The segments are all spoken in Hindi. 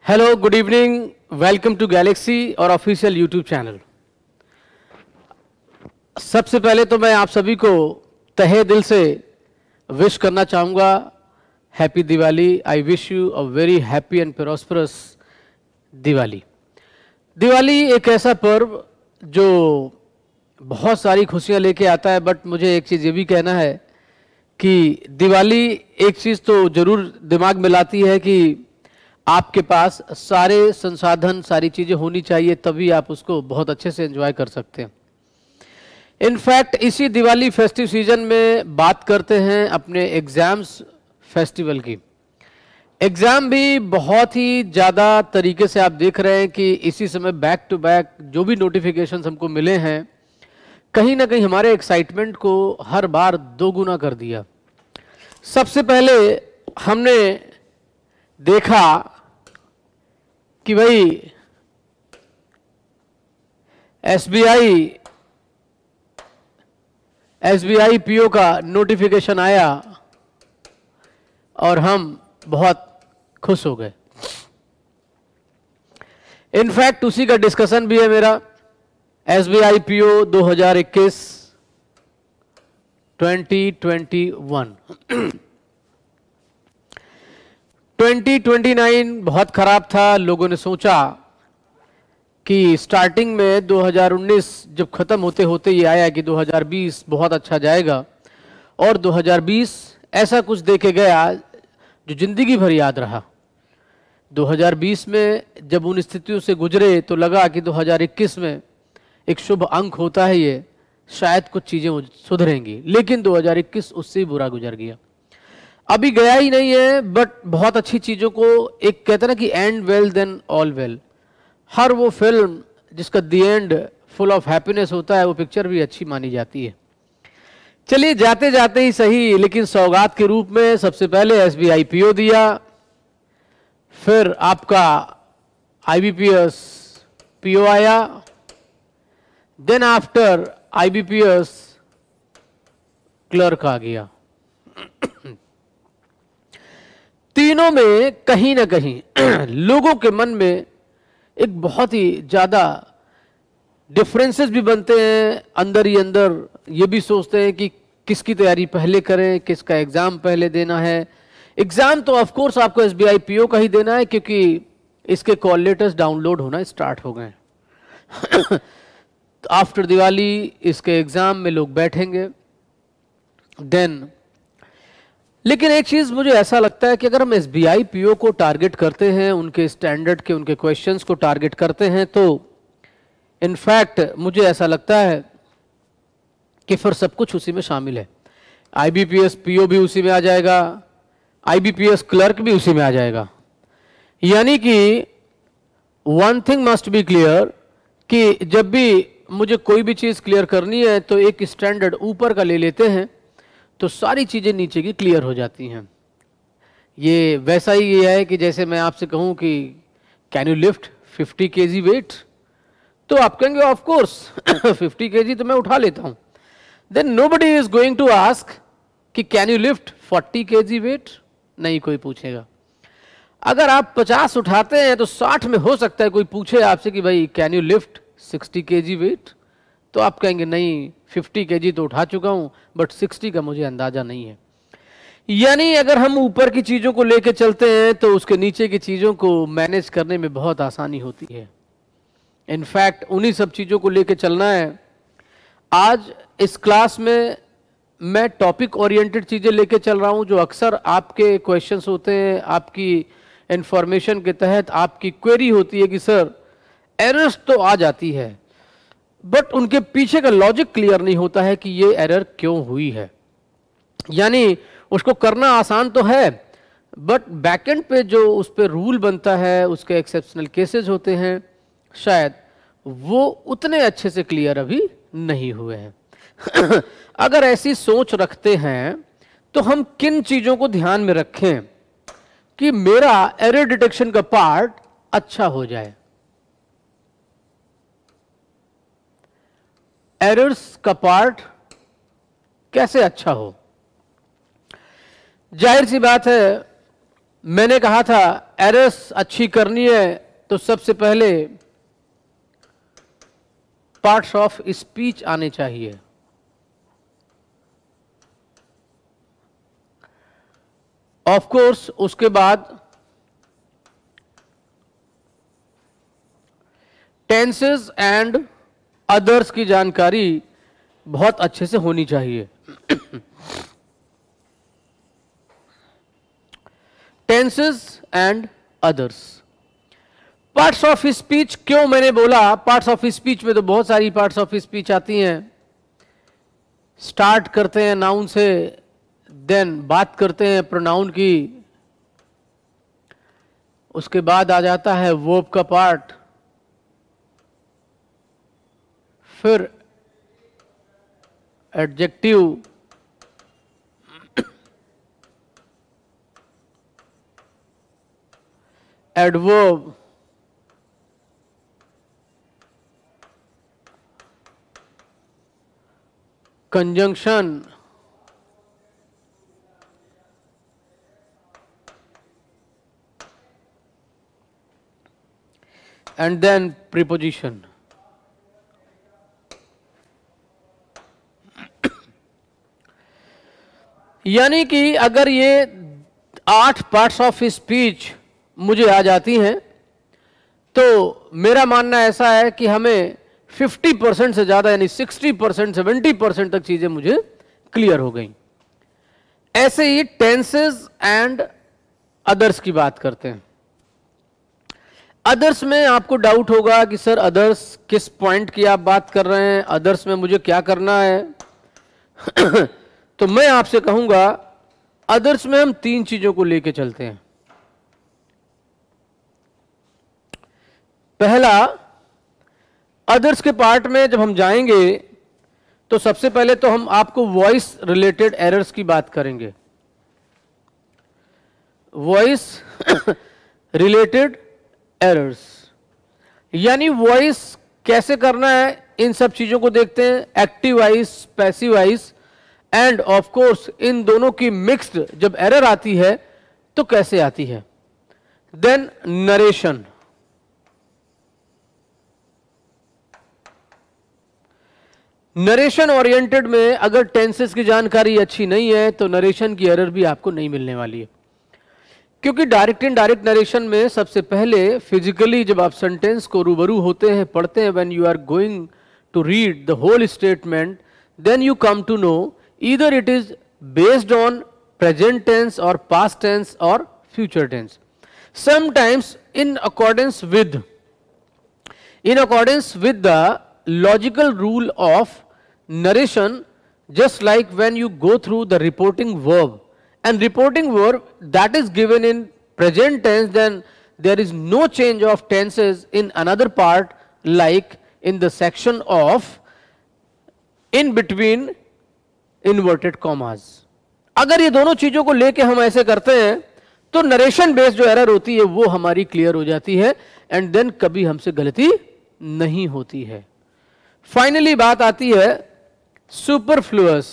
Hello, good evening, welcome to Galaxy our official YouTube channel. सबसे पहले तो मैं आप सभी को तहे दिल से विश करना चाहूँगा happy Diwali. I wish you a very happy and prosperous Diwali. Diwali एक ऐसा पर्व जो बहुत सारी खुशियाँ लेके आता है, बट मुझे एक चीज़ ये भी कहना है कि दिवाली एक चीज़ तो ज़रूर दिमाग में लाती है कि आपके पास सारे संसाधन, सारी चीज़ें होनी चाहिए, तभी आप उसको बहुत अच्छे से एंजॉय कर सकते हैं। इनफैक्ट इसी दिवाली फेस्टिव सीजन में बात करते हैं अपने एग्ज़ाम्स फेस्टिवल की। एग्ज़ाम भी बहुत ही ज़्यादा तरीके से आप देख रहे हैं कि इसी समय बैक टू बैक जो भी नोटिफिकेशंस हमको मिले हैं, कहीं ना कहीं हमारे एक्साइटमेंट को हर बार दोगुना कर दिया। सबसे पहले हमने देखा कि भाई एसबीआई पीओ का नोटिफिकेशन आया और हम बहुत खुश हो गए। इनफैक्ट उसी का डिस्कशन भी है मेरा। एसबीआई पीओ 2021 2021 2029 बहुत खराब था। लोगों ने सोचा कि स्टार्टिंग में 2019 जब खत्म होते होते ये आया कि 2020 बहुत अच्छा जाएगा, और 2020 ऐसा कुछ देके गया जो जिंदगी भर याद रहा। 2020 में जब उन स्थितियों से गुजरे तो लगा कि 2021 में एक शुभ अंक होता है, ये शायद कुछ चीजें सुधरेंगी, लेकिन 2021 उससे ही बुरा गुजर गया। अभी गया ही नहीं है, बट बहुत अच्छी चीजों को, एक कहते हैं ना कि end well then all well. हर वो फिल्म जिसका the end full of happiness होता है, वो पिक्चर भी अच्छी मानी जाती है। चलिए जाते जाते ही सही, लेकिन सौगात के रूप में सबसे पहले एसबीआई पीओ दिया, फिर आपका आईबीपीएस पीओ आया, देन आफ्टर आईबीपीएस क्लर्क आ गया। तीनों में कहीं ना कहीं लोगों के मन में एक बहुत ही ज्यादा डिफरेंसेस भी बनते हैं। अंदर ही अंदर ये भी सोचते हैं कि किसकी तैयारी पहले करें, किसका एग्जाम पहले देना है। एग्जाम तो ऑफ कोर्स आपको एसबीआई पीओ का ही देना है, क्योंकि इसके कॉल लेटर्स डाउनलोड होना स्टार्ट हो गए। आफ्टर दिवाली इसके एग्जाम में लोग बैठेंगे। देन लेकिन एक चीज मुझे ऐसा लगता है कि अगर हम एसबीआई पीओ को टारगेट करते हैं, उनके स्टैंडर्ड के, उनके क्वेश्चंस को टारगेट करते हैं, तो इनफैक्ट मुझे ऐसा लगता है कि फिर सब कुछ उसी में शामिल है। आईबीपीएस पीओ भी उसी में आ जाएगा, आईबीपीएस क्लर्क भी उसी में आ जाएगा। यानी कि one thing must be clear कि जब भी मुझे कोई भी चीज क्लियर करनी है तो एक स्टैंडर्ड ऊपर का ले लेते हैं, तो सारी चीजें नीचे की क्लियर हो जाती हैं। ये वैसा ही ये है कि जैसे मैं आपसे कहूं कि can you lift 50 KG weight, तो आप कहेंगे ऑफ कोर्स 50 केजी तो मैं उठा लेता हूं। Then nobody is going to ask कि can you lift 40 KG weight, नहीं कोई पूछेगा। अगर आप 50 उठाते हैं तो 60 में हो सकता है कोई पूछे आपसे कि भाई can you lift 60 KG weight, तो आप कहेंगे नहीं 50 केजी तो उठा चुका हूं, बट 60 का मुझे अंदाजा नहीं है। यानी अगर हम ऊपर की चीजों को लेकर चलते हैं तो उसके नीचे की चीजों को मैनेज करने में बहुत आसानी होती है। इनफैक्ट उन्हीं सब चीजों को लेकर चलना है। आज इस क्लास में मैं टॉपिक ओरिएंटेड चीजें लेकर चल रहा हूं, जो अक्सर आपके क्वेश्चंस होते हैं, आपकी इंफॉर्मेशन के तहत आपकी क्वेरी होती है कि सर एरर्स तो आ जाती है, बट उनके पीछे का लॉजिक क्लियर नहीं होता है कि ये एरर क्यों हुई है। यानी उसको करना आसान तो है, बट बैकएंड पे जो उस पर रूल बनता है, उसके एक्सेप्शनल केसेस होते हैं, शायद वो उतने अच्छे से क्लियर अभी नहीं हुए हैं। अगर ऐसी सोच रखते हैं तो हम किन चीजों को ध्यान में रखें कि मेरा एरर डिटेक्शन का पार्ट अच्छा हो जाए। एरर्स का पार्ट कैसे अच्छा हो? जाहिर सी बात है, मैंने कहा था एरर्स अच्छी करनी है तो सबसे पहले पार्ट्स ऑफ स्पीच आने चाहिए। ऑफ कोर्स उसके बाद टेंसेस एंड अदर्स की जानकारी बहुत अच्छे से होनी चाहिए। Tenses and others. Parts of speech क्यों मैंने बोला पार्ट्स ऑफ स्पीच में, तो बहुत सारी पार्ट्स ऑफ स्पीच आती हैं। स्टार्ट करते हैं नाउन से, देन बात करते हैं प्रोनाउन की, उसके बाद आ जाता है वर्ब का पार्ट, फिर adjective, adverb, conjunction, and then preposition. यानी कि अगर ये 8 पार्ट्स ऑफ स्पीच मुझे आ जाती हैं तो मेरा मानना ऐसा है कि हमें 50% से ज्यादा यानी 60%, 70% तक चीजें मुझे क्लियर हो गई। ऐसे ही टेंसेस एंड अदर्स की बात करते हैं। अदर्स में आपको डाउट होगा कि सर अदर्स किस पॉइंट की आप बात कर रहे हैं, अदर्स में मुझे क्या करना है। तो मैं आपसे कहूंगा अदर्स में हम 3 चीजों को लेके चलते हैं। पहला, अदर्स के पार्ट में जब हम जाएंगे तो सबसे पहले तो हम आपको वॉइस रिलेटेड एरर्स की बात करेंगे। वॉइस रिलेटेड एरर्स यानी वॉइस कैसे करना है, इन सब चीजों को देखते हैं। Active voice, passive voice and of course in दोनों की मिक्स्ड जब एरर आती है तो कैसे आती है। Then narration. नरेशन ओरिएंटेड में अगर टेंसेस की जानकारी अच्छी नहीं है तो नरेशन की एरर भी आपको नहीं मिलने वाली है, क्योंकि डायरेक्ट इनडायरेक्ट नरेशन में सबसे पहले फिजिकली जब आप सेंटेंस को रूबरू होते हैं, पढ़ते हैं, when you are going to read the whole statement, then you come to know either it is based on present tense और पास्ट टेंस और future tense. Sometimes in accordance with the logical rule of narration, just like when you go through the reporting verb, and reporting verb that is given in present tense, then there is no change of tenses in another part, like in the section of in between inverted commas. अगर ये दोनों चीजों को लेके हम ऐसे करते हैं तो नरेशन बेस्ड जो एरर होती है वो हमारी क्लियर हो जाती है, एंड देन कभी हमसे गलती नहीं होती है। फाइनली बात आती है सुपरफ्लुअस।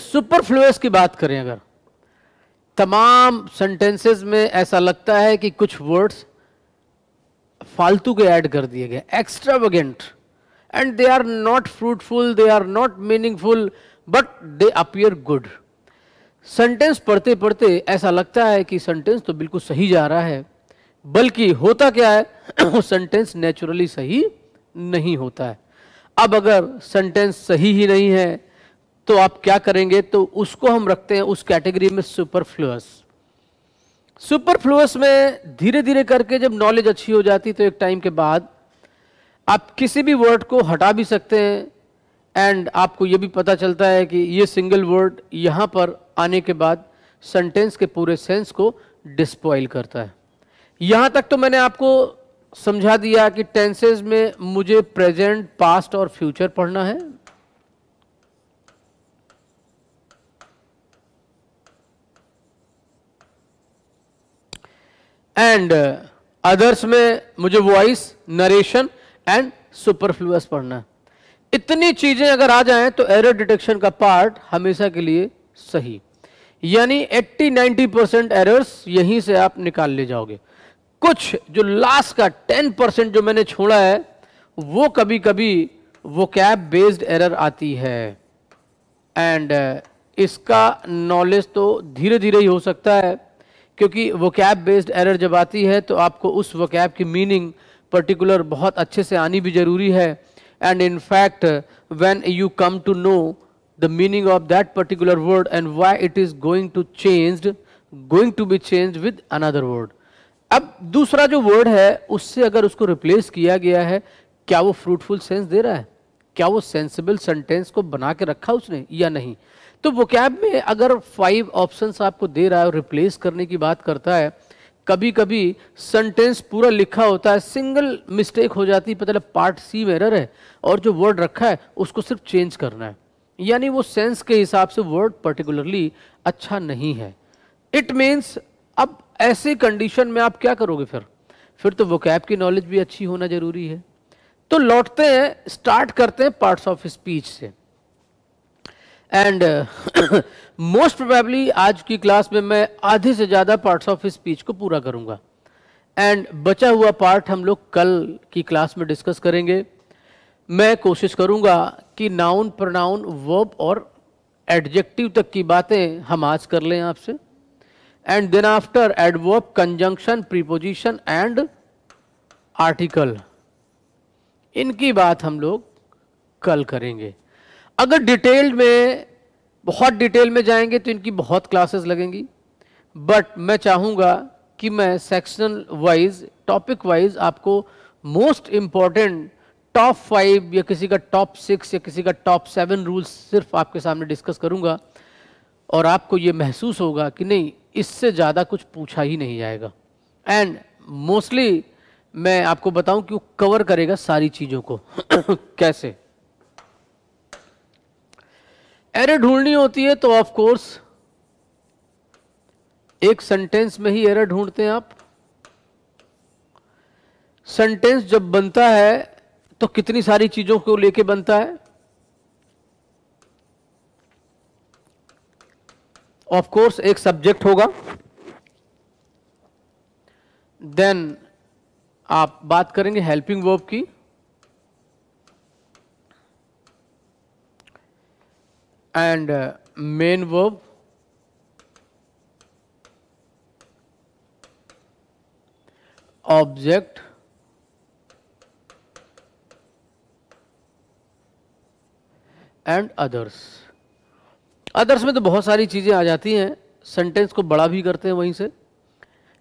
सुपरफ्लुअस की बात करें, अगर तमाम सेंटेंसेस में ऐसा लगता है कि कुछ वर्ड्स फालतू के ऐड कर दिए गए, extravagant, and they are not fruitful, they are not meaningful, but they appear good. Sentence पढ़ते पढ़ते ऐसा लगता है कि सेंटेंस तो बिल्कुल सही जा रहा है, बल्कि होता क्या है वो सेंटेंस नेचुरली सही नहीं होता है। अब अगर सेंटेंस सही ही नहीं है तो आप क्या करेंगे, तो उसको हम रखते हैं उस कैटेगरी में सुपरफ्लुअस। सुपरफ्लुअस में धीरे धीरे करके जब नॉलेज अच्छी हो जाती तो एक टाइम के बाद आप किसी भी वर्ड को हटा भी सकते हैं, एंड आपको यह भी पता चलता है कि ये सिंगल वर्ड यहां पर आने के बाद सेंटेंस के पूरे सेंस को डिस्पॉइल करता है। यहां तक तो मैंने आपको समझा दिया कि टेंसेस में मुझे प्रेजेंट, पास्ट और फ्यूचर पढ़ना है, एंड अदर्स में मुझे वॉइस, नरेशन एंड सुपरफ्लुअस पढ़ना है। इतनी चीजें अगर आ जाएं तो एरर डिटेक्शन का पार्ट हमेशा के लिए सही, यानी 80-90% एरर्स यहीं से आप निकाल ले जाओगे। कुछ जो लास्ट का 10% जो मैंने छोड़ा है वो कभी कभी वोकैब बेस्ड एरर आती है, एंड इसका नॉलेज तो धीरे धीरे ही हो सकता है, क्योंकि वोकैब बेस्ड एरर जब आती है तो आपको उस वोकैब की मीनिंग पर्टिकुलर बहुत अच्छे से आनी भी जरूरी है। And in fact when you come to know the meaning of that particular word and why it is going to be changed with another word. अब दूसरा जो वर्ड है उससे अगर उसको रिप्लेस किया गया है, क्या वो फ्रूटफुल सेंस दे रहा है, क्या वो सेंसिबल सेंटेंस को बना के रखा उसने या नहीं। तो वोकैब में अगर 5 ऑप्शंस आपको दे रहा है और रिप्लेस करने की बात करता है, कभी कभी सेंटेंस पूरा लिखा होता है, सिंगल मिस्टेक हो जाती है, पता चला पार्ट सी में एरर है और जो वर्ड रखा है उसको सिर्फ चेंज करना है, यानी वो सेंस के हिसाब से वर्ड पर्टिकुलरली अच्छा नहीं है। इट मीन्स अब ऐसे कंडीशन में आप क्या करोगे, फिर तो वोकैब की नॉलेज भी अच्छी होना जरूरी है। तो लौटते हैं, स्टार्ट करते हैं पार्ट्स ऑफ स्पीच से। एंड मोस्ट प्रोबेबली आज की क्लास में मैं आधे से ज्यादा पार्ट्स ऑफ स्पीच को पूरा करूंगा, एंड बचा हुआ पार्ट हम लोग कल की क्लास में डिस्कस करेंगे। मैं कोशिश करूंगा कि नाउन, प्रोनाउन, वर्ब और एडजेक्टिव तक की बातें हम आज कर लें आपसे, and then after adverb, conjunction, preposition and article, इनकी बात हम लोग कल करेंगे। अगर डिटेल्ड में, बहुत डिटेल में जाएंगे तो इनकी बहुत क्लासेस लगेंगी, बट मैं चाहूँगा कि मैं सेक्शनल वाइज, टॉपिक वाइज आपको मोस्ट इम्पॉर्टेंट टॉप 5 या किसी का टॉप 6 या किसी का टॉप 7 रूल्स सिर्फ आपके सामने डिस्कस करूँगा, और आपको ये महसूस होगा कि नहीं, इससे ज़्यादा कुछ पूछा ही नहीं जाएगा। एंड मोस्टली मैं आपको बताऊं कि वो कवर करेगा सारी चीज़ों को कैसे। एरर ढूंढनी होती है तो ऑफ कोर्स एक सेंटेंस में ही एरर ढूंढते हैं आप। सेंटेंस जब बनता है तो कितनी सारी चीज़ों को लेके बनता है। ऑफ कोर्स एक सब्जेक्ट होगा, देन आप बात करेंगे हेल्पिंग वर्ब की, and main verb, object, and others. Others में तो बहुत सारी चीज़ें आ जाती हैं, सेंटेंस को बड़ा भी करते हैं वहीं से,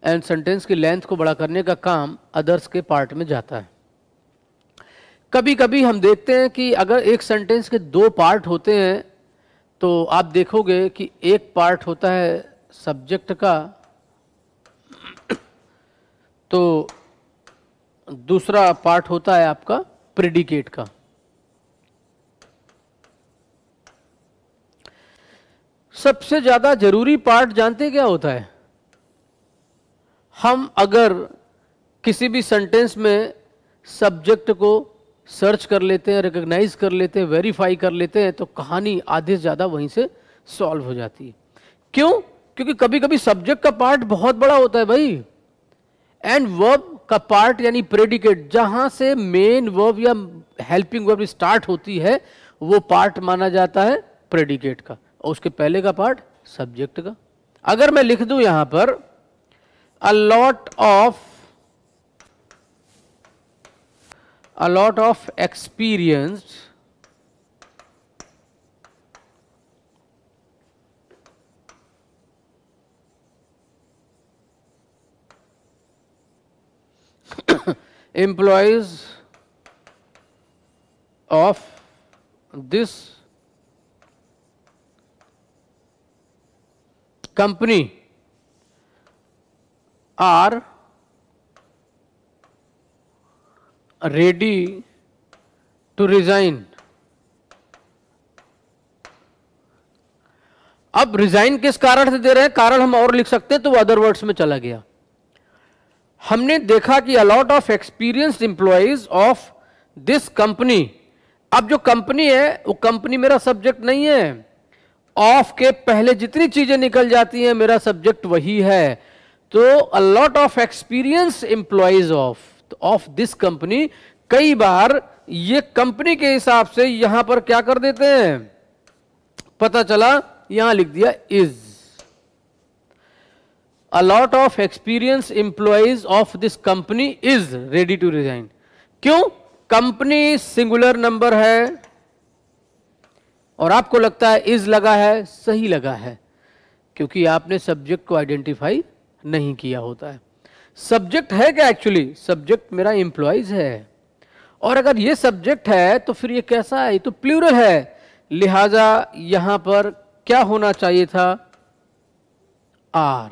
एंड सेंटेंस की लेंथ को बड़ा करने का काम अदर्स के पार्ट में जाता है। कभी कभी हम देखते हैं कि अगर एक सेंटेंस के 2 पार्ट होते हैं तो आप देखोगे कि एक पार्ट होता है सब्जेक्ट का, तो दूसरा पार्ट होता है आपका प्रेडिकेट का। सबसे ज्यादा जरूरी पार्ट जानते क्या होता है? हम अगर किसी भी सेंटेंस में सब्जेक्ट को सर्च कर लेते हैं, रिकॉग्नाइज कर लेते हैं, वेरीफाई कर लेते हैं, तो कहानी आधे से ज़्यादा वहीं से सॉल्व हो जाती है। क्यों? क्योंकि कभी कभी सब्जेक्ट का पार्ट बहुत बड़ा होता है भाई, एंड वर्ब का पार्ट यानी प्रेडिकेट, जहां से मेन वर्ब या हेल्पिंग वर्ब स्टार्ट होती है, वो पार्ट माना जाता है प्रेडिकेट का, और उसके पहले का पार्ट सब्जेक्ट का। अगर मैं लिख दूं यहां पर a lot of experience employees of this company are ready to resign। अब रिजाइन किस कारण से दे रहे हैं? कारण हम और लिख सकते हैं तो वो अदर वर्ड्स में चला गया। हमने देखा कि a lot of experienced employees of this company अब जो कंपनी है वो कंपनी मेरा सब्जेक्ट नहीं है, ऑफ के पहले जितनी चीजें निकल जाती हैं मेरा सब्जेक्ट वही है। तो अ lot of experience employees of this company, कई बार ये कंपनी के हिसाब से यहां पर क्या कर देते हैं, पता चला यहां लिख दिया is. A lot of experience employees of this company is ready to resign. क्यों? कंपनी सिंगुलर नंबर है और आपको लगता है इज लगा है, सही लगा है, क्योंकि आपने सब्जेक्ट को आइडेंटिफाई नहीं किया होता है। सब्जेक्ट है क्या? एक्चुअली सब्जेक्ट मेरा एम्प्लॉइज है, और अगर ये सब्जेक्ट है तो फिर ये कैसा है? ये तो प्लूरल है, लिहाजा यहां पर क्या होना चाहिए था? आर,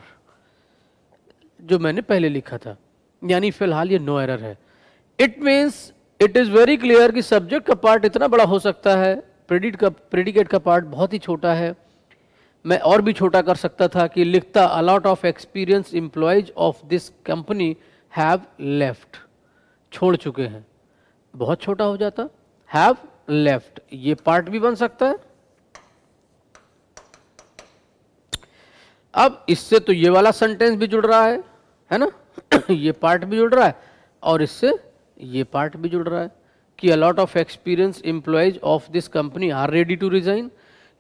जो मैंने पहले लिखा था, यानी फिलहाल ये नो एरर है। It means it is very clear कि सब्जेक्ट का पार्ट इतना बड़ा हो सकता है, प्रेडिकेट का पार्ट बहुत ही छोटा है। मैं और भी छोटा कर सकता था कि लिखता अ lot of experience employees of this company have left, छोड़ चुके हैं, बहुत छोटा हो जाता, हैव लेफ्ट, ये पार्ट भी बन सकता है। अब इससे तो ये वाला सेंटेंस भी जुड़ रहा है ना ये पार्ट भी जुड़ रहा है और इससे ये पार्ट भी जुड़ रहा है कि a lot of experience employees of this company are ready to resign,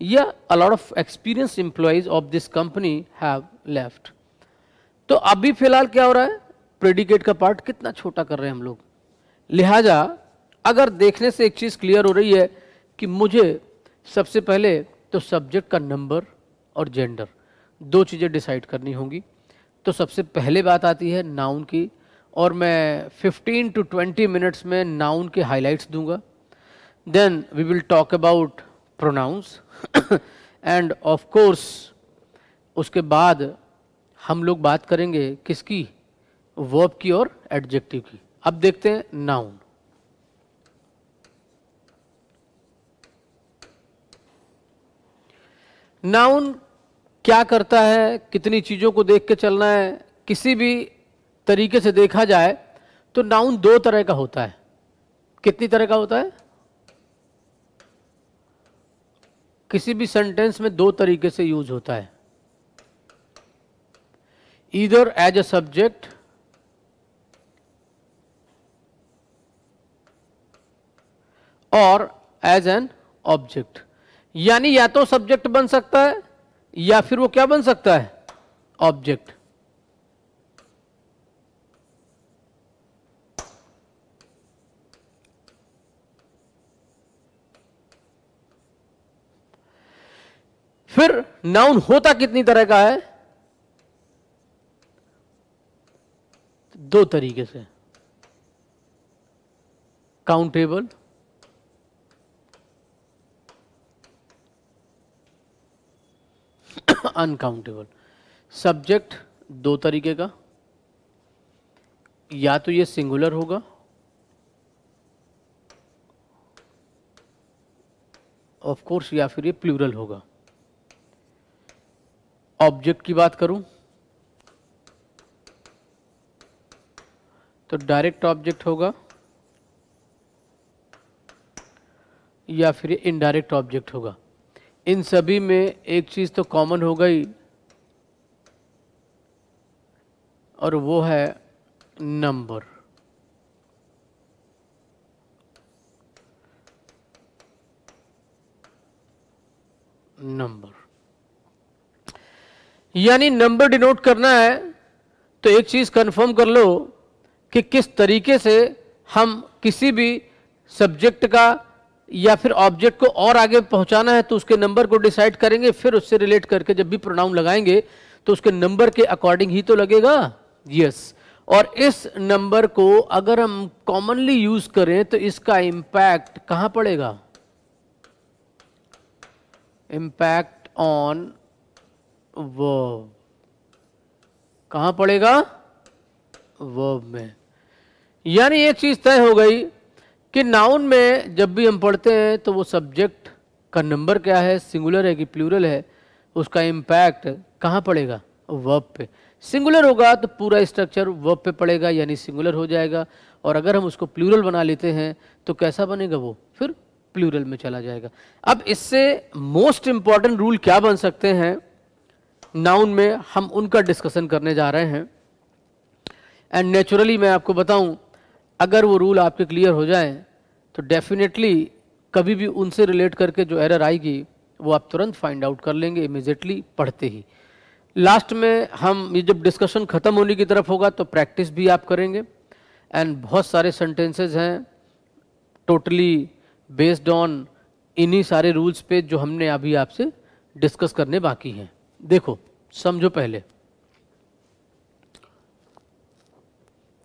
या a lot of experience employees of this company have left. तो अभी फिलहाल क्या हो रहा है? प्रेडिकेट का पार्ट कितना छोटा कर रहे हैं हम लोग। लिहाजा अगर देखने से एक चीज क्लियर हो रही है कि मुझे सबसे पहले तो सब्जेक्ट का नंबर और जेंडर, दो चीजें डिसाइड करनी होंगी। तो सबसे पहले बात आती है नाउन की, और मैं 15 to 20 मिनट्स में नाउन के हाइलाइट्स दूंगा। Then we will talk about pronouns and of course उसके बाद हम लोग बात करेंगे किसकी? वर्ब की और एडजेक्टिव की। अब देखते हैं नाउन। नाउन क्या करता है, कितनी चीजों को देख के चलना है। किसी भी तरीके से देखा जाए तो नाउन दो तरह का होता है। कितनी तरह का होता है? किसी भी सेंटेंस में दो तरीके से यूज होता है, ईदर एज अ सब्जेक्ट और एज एन ऑब्जेक्ट। यानी या तो सब्जेक्ट बन सकता है या फिर वो क्या बन सकता है? ऑब्जेक्ट। फिर नाउन होता कितनी तरह का है? दो तरीके से, काउंटेबल अनकाउंटेबल। सब्जेक्ट दो तरीके का, या तो ये सिंगुलर होगा ऑफ कोर्स, या फिर ये प्लूरल होगा। ऑब्जेक्ट की बात करूं तो डायरेक्ट ऑब्जेक्ट होगा या फिर ये इनडायरेक्ट ऑब्जेक्ट होगा। इन सभी में एक चीज तो कॉमन हो गई और वो है नंबर। नंबर यानी नंबर डिनोट करना है तो एक चीज कंफर्म कर लो कि किस तरीके से हम किसी भी सब्जेक्ट का या फिर ऑब्जेक्ट को और आगे पहुंचाना है तो उसके नंबर को डिसाइड करेंगे, फिर उससे रिलेट करके जब भी प्रोनाउन लगाएंगे तो उसके नंबर के अकॉर्डिंग ही तो लगेगा। यस, और इस नंबर को अगर हम कॉमनली यूज करें तो इसका इंपैक्ट कहां पड़ेगा? Impact on verb. कहां पड़ेगा? वर्ब में। यानी एक चीज तय हो गई कि नाउन में जब भी हम पढ़ते हैं तो वो सब्जेक्ट का नंबर क्या है, सिंगुलर है कि प्लूरल है, उसका इंपैक्ट कहां पड़ेगा? वर्ब पे। सिंगुलर होगा तो पूरा स्ट्रक्चर वर्ब पे पड़ेगा, यानी सिंगुलर हो जाएगा। और अगर हम उसको प्लूरल बना लेते हैं तो कैसा बनेगा वो? फिर प्लूरल में चला जाएगा। अब इससे मोस्ट इंपॉर्टेंट रूल क्या बन सकते हैं नाउन में, हम उनका डिस्कशन करने जा रहे हैं। एंड नेचुरली मैं आपको बताऊं, अगर वो रूल आपके क्लियर हो जाए तो डेफिनेटली कभी भी उनसे रिलेट करके जो एरर आएगी वो आप तुरंत फाइंड आउट कर लेंगे इमीडिएटली पढ़ते ही। लास्ट में हम ये जब डिस्कशन ख़त्म होने की तरफ होगा तो प्रैक्टिस भी आप करेंगे। एंड बहुत सारे सेंटेंसेस हैं टोटली बेस्ड ऑन इन्हीं सारे रूल्स पे जो हमने अभी आपसे डिस्कस करने बाकी हैं। देखो समझो, पहले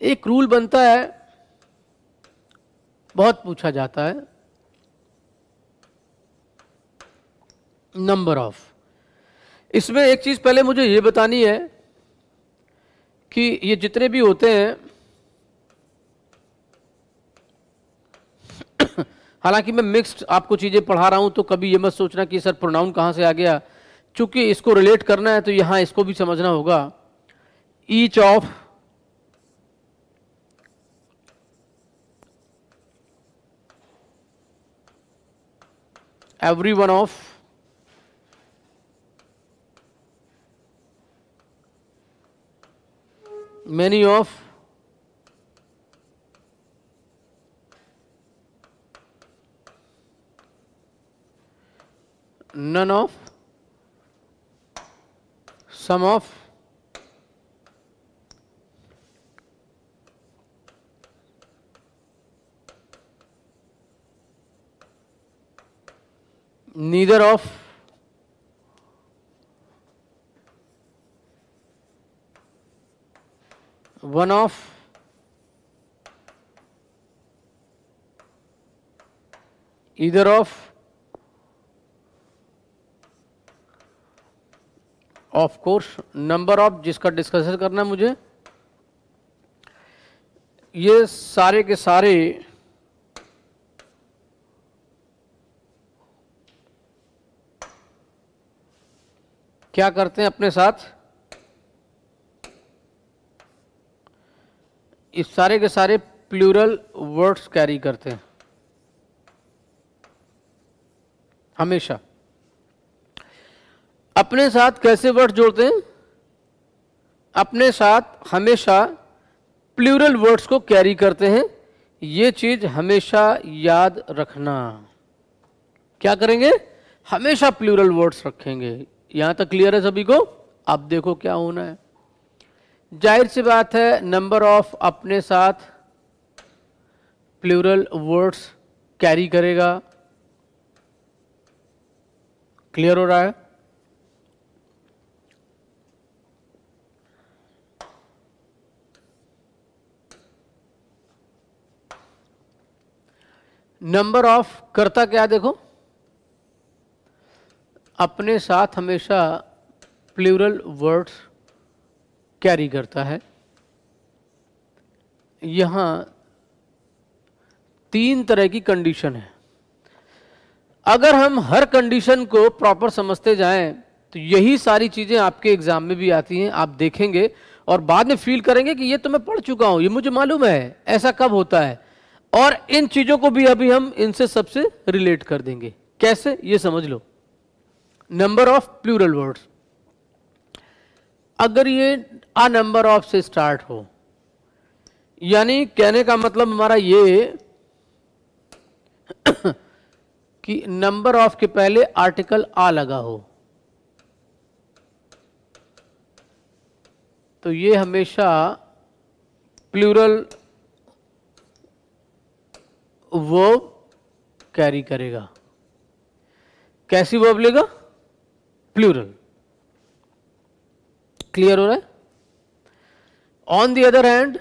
एक रूल बनता है, बहुत पूछा जाता है, नंबर ऑफ। इसमें एक चीज पहले मुझे ये बतानी है कि ये जितने भी होते हैं, हालांकि मैं मिक्स्ड आपको चीजें पढ़ा रहा हूं तो कभी ये मत सोचना कि सर प्रोनाउन कहां से आ गया, चूंकि इसको रिलेट करना है तो यहां इसको भी समझना होगा। Each of, every one of, many of, none of, some of, neither of, one of, either of course, number of जिसका डिस्कशन करना है मुझे, ये सारे के सारे क्या करते हैं अपने साथ, इस सारे के सारे प्लूरल वर्ड्स कैरी करते हैं हमेशा। अपने साथ कैसे वर्ड जोड़ते हैं, अपने साथ हमेशा प्लूरल वर्ड्स को कैरी करते हैं। ये चीज हमेशा याद रखना। क्या करेंगे, हमेशा प्लूरल वर्ड्स रखेंगे। यहां तक क्लियर है सभी को? अब देखो क्या होना है। जाहिर सी बात है नंबर ऑफ अपने साथ प्लूरल वर्ड्स कैरी करेगा। क्लियर हो रहा है? नंबर ऑफ करता क्या, देखो अपने साथ हमेशा प्लूरल वर्ड्स कैरी करता है। यहां तीन तरह की कंडीशन है। अगर हम हर कंडीशन को प्रॉपर समझते जाएं तो यही सारी चीजें आपके एग्जाम में भी आती हैं, आप देखेंगे और बाद में फील करेंगे कि ये तो मैं पढ़ चुका हूं, ये मुझे मालूम है, ऐसा कब होता है। और इन चीजों को भी अभी हम इनसे सबसे रिलेट कर देंगे। कैसे, ये समझ लो। नंबर ऑफ प्लूरल वर्ड्स, अगर ये आ नंबर ऑफ से स्टार्ट हो, यानी कहने का मतलब हमारा ये कि नंबर ऑफ के पहले आर्टिकल आ लगा हो, तो ये हमेशा प्लूरल वर्ब कैरी करेगा। कैसी वर्ब लेगा? प्लूरल। क्लियर हो रहा है? ऑन द अदर हैंड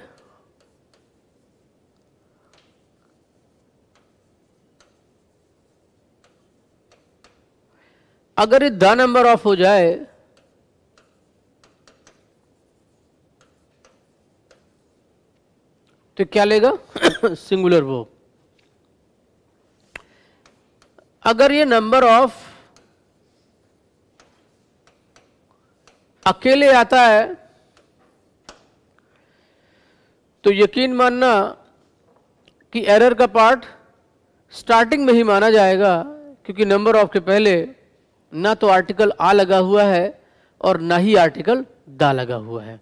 अगर ये द नंबर ऑफ हो जाए तो क्या लेगा? Singular verb. अगर ये नंबर ऑफ अकेले आता है तो यकीन मानना कि एरर का पार्ट स्टार्टिंग में ही माना जाएगा, क्योंकि नंबर ऑफ के पहले ना तो आर्टिकल आ लगा हुआ है और ना ही आर्टिकल दा लगा हुआ है।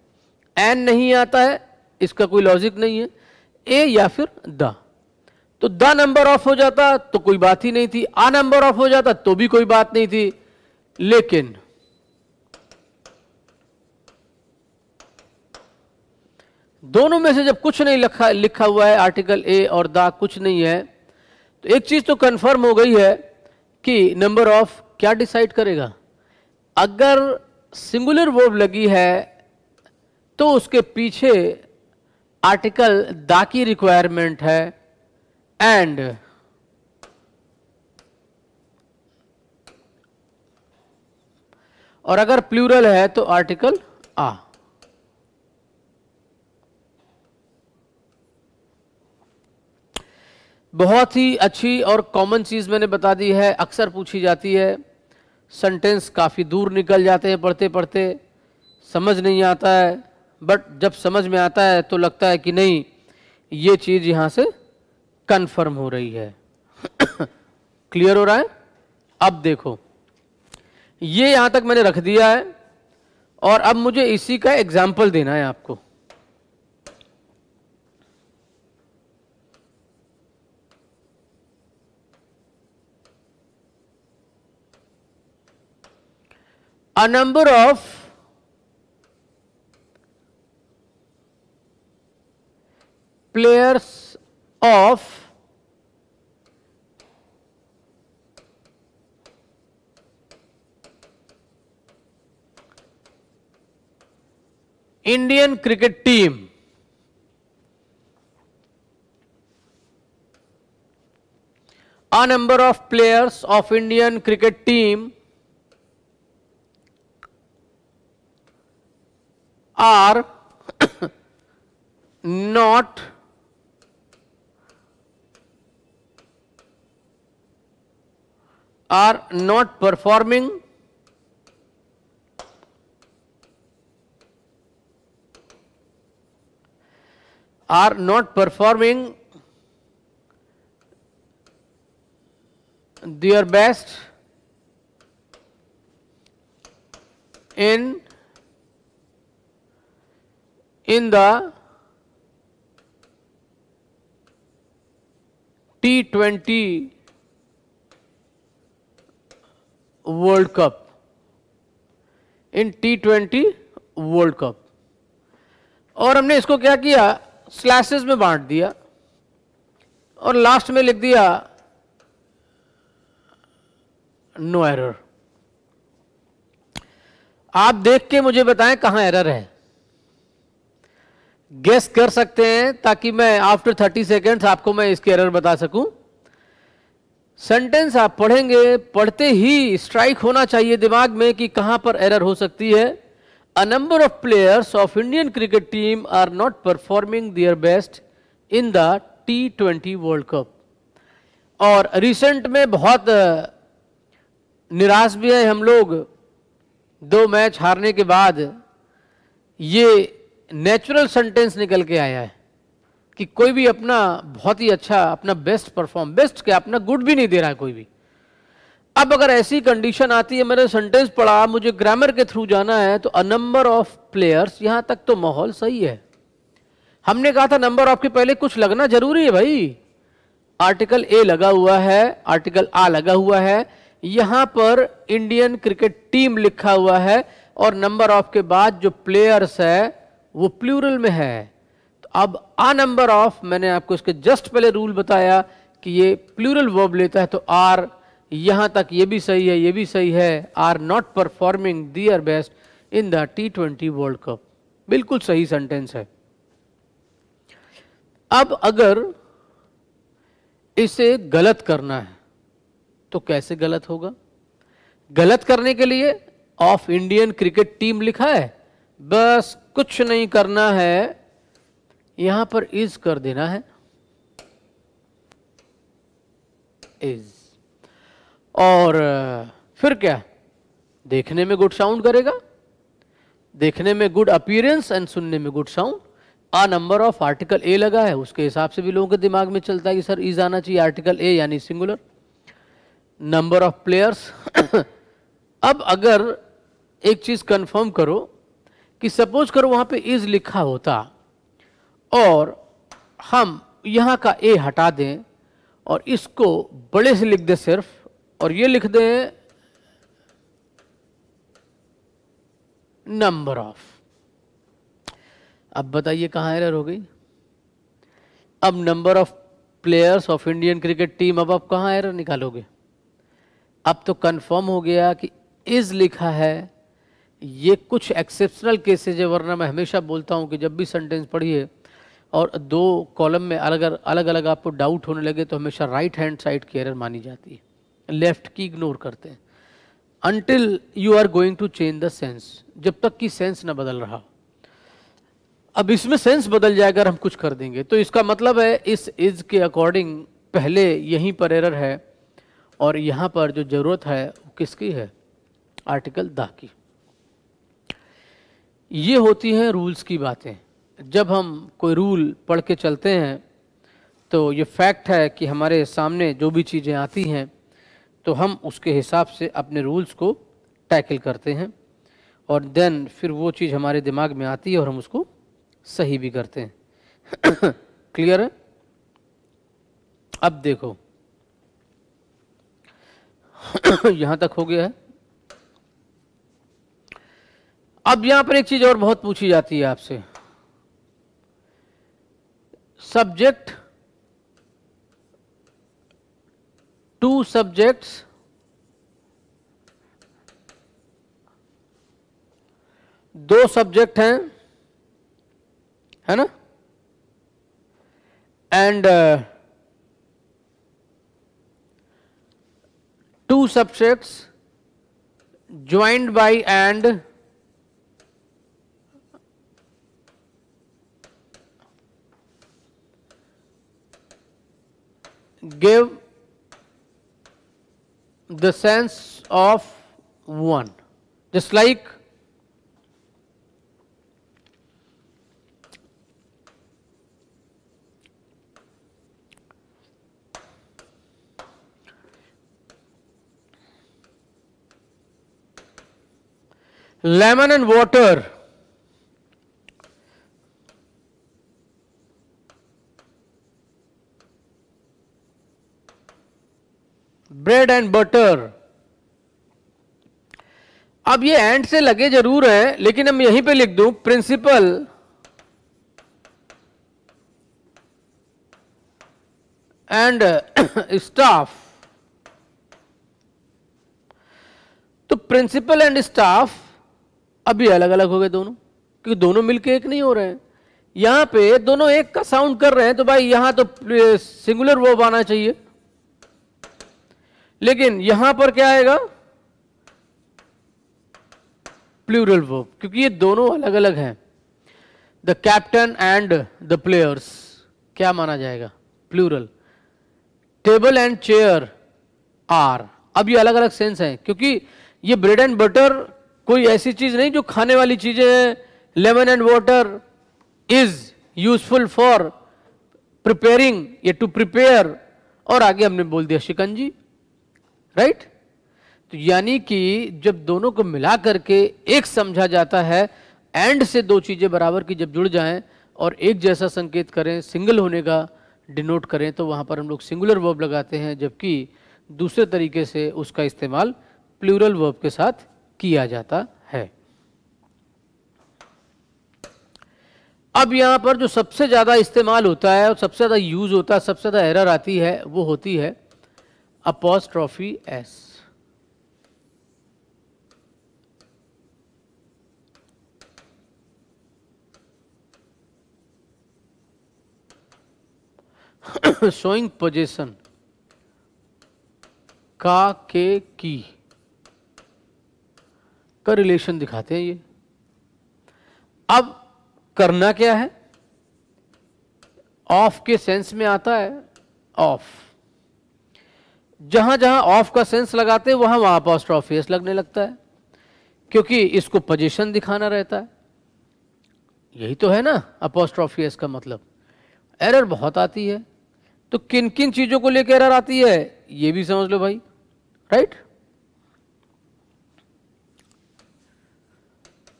एन नहीं आता है, इसका कोई लॉजिक नहीं है, ए या फिर दा। तो द नंबर ऑफ हो जाता तो कोई बात ही नहीं थी, आ नंबर ऑफ हो जाता तो भी कोई बात नहीं थी। लेकिन दोनों में से जब कुछ नहीं लिखा हुआ है, आर्टिकल ए और दा कुछ नहीं है, तो एक चीज तो कंफर्म हो गई है कि नंबर ऑफ क्या डिसाइड करेगा। अगर सिंगुलर वर्ब लगी है तो उसके पीछे आर्टिकल दा की रिक्वायरमेंट है, एंड और अगर प्लूरल है तो आर्टिकल आ। बहुत ही अच्छी और कॉमन चीज मैंने बता दी है, अक्सर पूछी जाती है। सेंटेंस काफी दूर निकल जाते हैं पढ़ते पढ़ते, समझ नहीं आता है, बट जब समझ में आता है तो लगता है कि नहीं, ये चीज यहां से कंफर्म हो रही है। क्लियर हो रहा है? अब देखो, ये यहां तक मैंने रख दिया है और अब मुझे इसी का एग्जाम्पल देना है आपको। A number of players of Indian cricket team a number of players of Indian cricket team are not performing their best in the T20 world cup, in T20 world cup. और हमने इसको क्या किया, स्लैशेस में बांट दिया और लास्ट में लिख दिया नो एरर। आप देख के मुझे बताएं कहां एरर है, गेस कर सकते हैं, ताकि मैं आफ्टर 30 सेकेंड्स आपको मैं इसकी एरर बता सकूं। सेंटेंस आप पढ़ेंगे, पढ़ते ही स्ट्राइक होना चाहिए दिमाग में कि कहां पर एरर हो सकती है। A number of players of Indian cricket team are not performing their best in the T20 world cup. और रिसेंट में बहुत निराश भी है हम लोग, 2 मैच हारने के बाद ये नेचुरल सेंटेंस निकल के आया है कि कोई भी अपना बहुत ही अच्छा, अपना बेस्ट परफॉर्म, बेस्ट क्या, अपना गुड भी नहीं दे रहा है कोई भी। अब अगर ऐसी कंडीशन आती है, मैंने सेंटेंस पढ़ा, मुझे ग्रामर के थ्रू जाना है, तो अ नंबर ऑफ प्लेयर्स, यहां तक तो माहौल सही है। हमने कहा था नंबर ऑफ के पहले कुछ लगना जरूरी है भाई। आर्टिकल ए लगा हुआ है, आर्टिकल आ लगा हुआ है, यहां पर इंडियन क्रिकेट टीम लिखा हुआ है और नंबर ऑफ के बाद जो प्लेयर्स है वो प्लूरल में है। तो अब आ नंबर ऑफ, मैंने आपको इसके जस्ट पहले रूल बताया कि ये प्लूरल वर्ब लेता है, तो आर, यहां तक ये भी सही है, ये भी सही है, are not performing their best in the T20 world cup. बिल्कुल सही सेंटेंस है। अब अगर इसे गलत करना है तो कैसे गलत होगा? गलत करने के लिए ऑफ इंडियन क्रिकेट टीम लिखा है, बस कुछ नहीं करना है, यहां पर इज कर देना है, इज। और फिर क्या, देखने में गुड साउंड करेगा, देखने में गुड अपीयरेंस एंड सुनने में good sound. A number of article a लगा है, उसके हिसाब से भी लोगों के दिमाग में चलता है कि सर इज आना चाहिए आर्टिकल ए यानी सिंगुलर। नंबर ऑफ प्लेयर्स अब अगर एक चीज कंफर्म करो कि सपोज करो वहां पे इज लिखा होता और हम यहां का ए हटा दें और इसको बड़े से लिख दे सिर्फ, और ये लिख दें नंबर ऑफ। अब बताइए कहां एरर हो गई? अब number of players of Indian cricket team, अब आप कहां एरर निकालोगे? अब तो कंफर्म हो गया कि इज लिखा है। ये कुछ एक्सेप्शनल केसेज है, वरना मैं हमेशा बोलता हूं कि जब भी सेंटेंस पढ़िए और दो कॉलम में अलग अलग आपको डाउट होने लगे तो हमेशा राइट हैंड साइड की एरर मानी जाती है, लेफ्ट की इग्नोर करते हैं until you are going to change the sense, जब तक कि सेंस ना बदल रहा। अब इसमें सेंस बदल जाएगा अगर हम कुछ कर देंगे, तो इसका मतलब है इस इज के अकॉर्डिंग पहले यहीं पर एरर है और यहां पर जो जरूरत है वो किसकी है? Article the key. ये होती हैं रूल्स की बातें। जब हम कोई रूल पढ़ के चलते हैं तो ये फैक्ट है कि हमारे सामने जो भी चीज़ें आती हैं तो हम उसके हिसाब से अपने रूल्स को टैकल करते हैं और देन फिर वो चीज़ हमारे दिमाग में आती है और हम उसको सही भी करते हैं। क्लियर है? अब देखो यहां तक हो गया है। अब यहां पर एक चीज और बहुत पूछी जाती है आपसे, सब्जेक्ट टू सब्जेक्ट्स दो सब्जेक्ट हैं, है ना, and two subjects joined by and give the sense of one, just like lemon and water, bread and butter। अब ये एंड से लगे जरूर है, लेकिन हम यहीं पे लिख दूं प्रिंसिपल एंड स्टाफ। तो प्रिंसिपल एंड स्टाफ अभी अलग अलग हो गए दोनों, क्योंकि दोनों मिलके एक नहीं हो रहे हैं। यहां पे दोनों एक का साउंड कर रहे हैं तो भाई यहां तो सिंगुलर वर्ब आना चाहिए, लेकिन यहां पर क्या आएगा? प्लूरल वर्ब, क्योंकि ये दोनों अलग अलग हैं। The captain and the players क्या माना जाएगा? Plural. Table and chair are, अब ये अलग अलग सेंस है, क्योंकि ये ब्रेड एंड बटर कोई ऐसी चीज नहीं जो खाने वाली चीजें हैं। Lemon and water is useful for preparing, ये टू प्रिपेयर, और आगे हमने बोल दिया शिकंजी, राइट। तो यानी कि जब दोनों को मिला करके एक समझा जाता है, एंड से दो चीजें बराबर की जब जुड़ जाएं और एक जैसा संकेत करें, सिंगल होने का डिनोट करें, तो वहां पर हम लोग सिंगुलर वर्ब लगाते हैं, जबकि दूसरे तरीके से उसका इस्तेमाल प्लूरल वर्ब के साथ किया जाता है। अब यहां पर जो सबसे ज्यादा इस्तेमाल होता है और सबसे ज्यादा यूज होता है, सबसे ज्यादा एरर आती है, वो होती है अपॉस्ट्रोफी एस। शोइंग पोजीशन का, के, की का रिलेशन दिखाते हैं ये। अब करना क्या है? ऑफ के सेंस में आता है ऑफ, जहां जहां ऑफ का सेंस लगाते हैं वहां वहां अपॉस्ट्रोफी एस लगने लगता है, क्योंकि इसको पोजीशन दिखाना रहता है। यही तो है ना अपोस्ट्रोफी एस का मतलब। एरर बहुत आती है, तो किन किन चीजों को लेकर एरर आती है ये भी समझ लो भाई, right.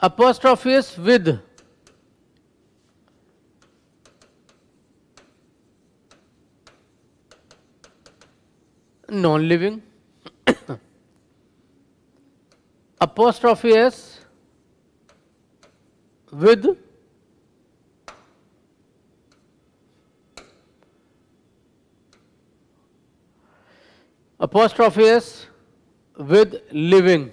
Apostrophe S with non living, apostrophe s with apostrophe s with living,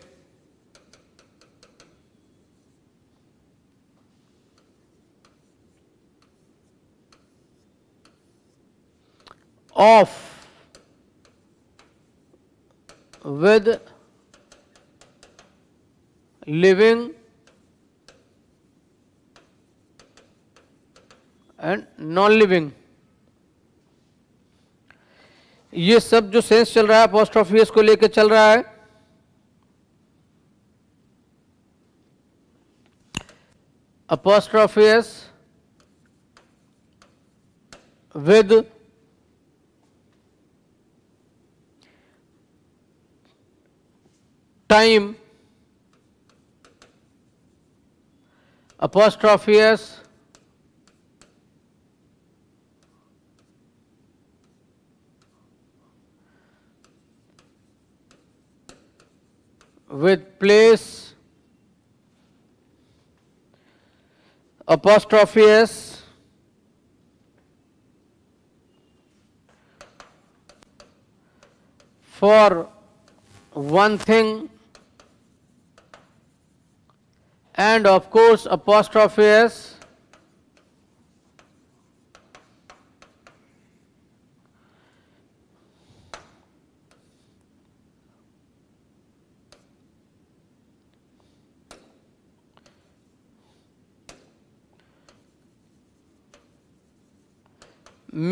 of with living and non living. ये सब जो सेंस चल रहा है अपोस्ट्रोफी एस को लेके चल रहा है। Apostrophe S with time, apostrophe s with place, apostrophe s for one thing, and of course apostrophe s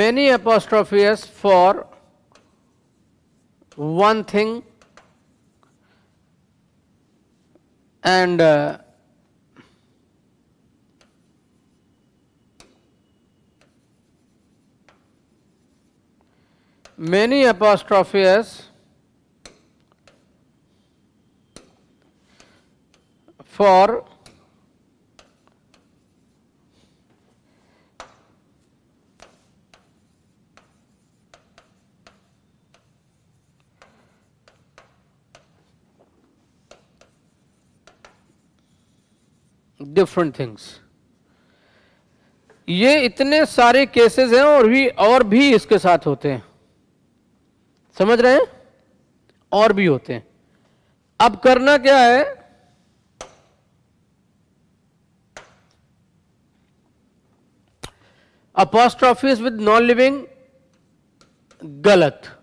many apostrophe s for one thing, and many apostrophe s for different things. ये इतने सारे केसेस हैं और भी इसके साथ होते हैं, समझ रहे हैं, और भी होते हैं। अब करना क्या है, अपोस्ट्रोफीज विद नॉन लिविंग गलत,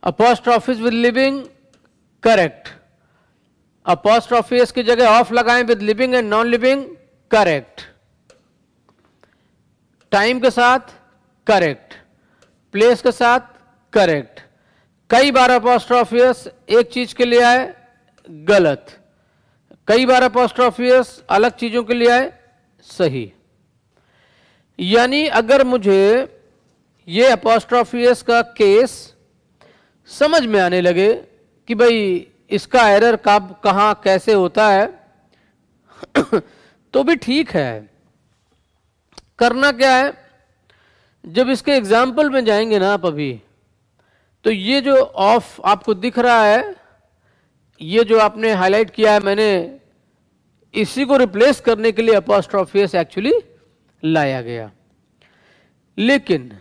apostrophes with living correct, apostrophes की जगह ऑफ लगाएं with living and non living correct, time के साथ करेक्ट, प्लेस के साथ करेक्ट। कई बार apostrophes एक चीज के लिए आए गलत, कई बार apostrophes अलग चीजों के लिए आए सही। यानी अगर मुझे ये apostrophes का केस समझ में आने लगे कि भाई इसका एरर कब कहां कैसे होता है तो भी ठीक है। करना क्या है, जब इसके एग्जाम्पल में जाएंगे ना आप अभी, तो ये जो ऑफ आपको दिख रहा है, ये जो आपने हाईलाइट किया है मैंने, इसी को रिप्लेस करने के लिए अपॉस्ट्रोफी से एक्चुअली लाया गया। लेकिन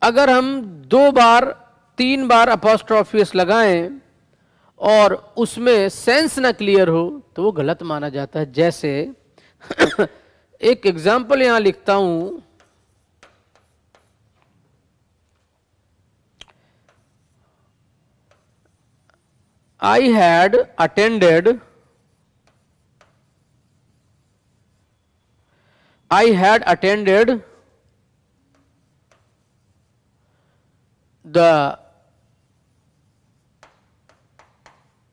अगर हम 2 बार 3 बार अपॉस्ट्रोफीस लगाएं और उसमें सेंस ना क्लियर हो तो वो गलत माना जाता है। जैसे एक एग्जांपल यहां लिखता हूं, I had I had attended the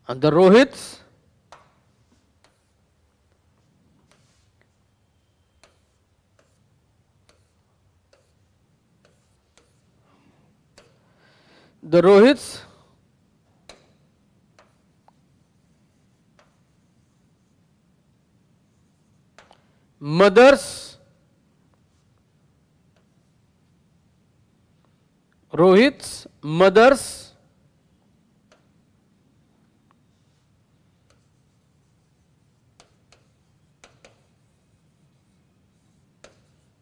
Rohits mother's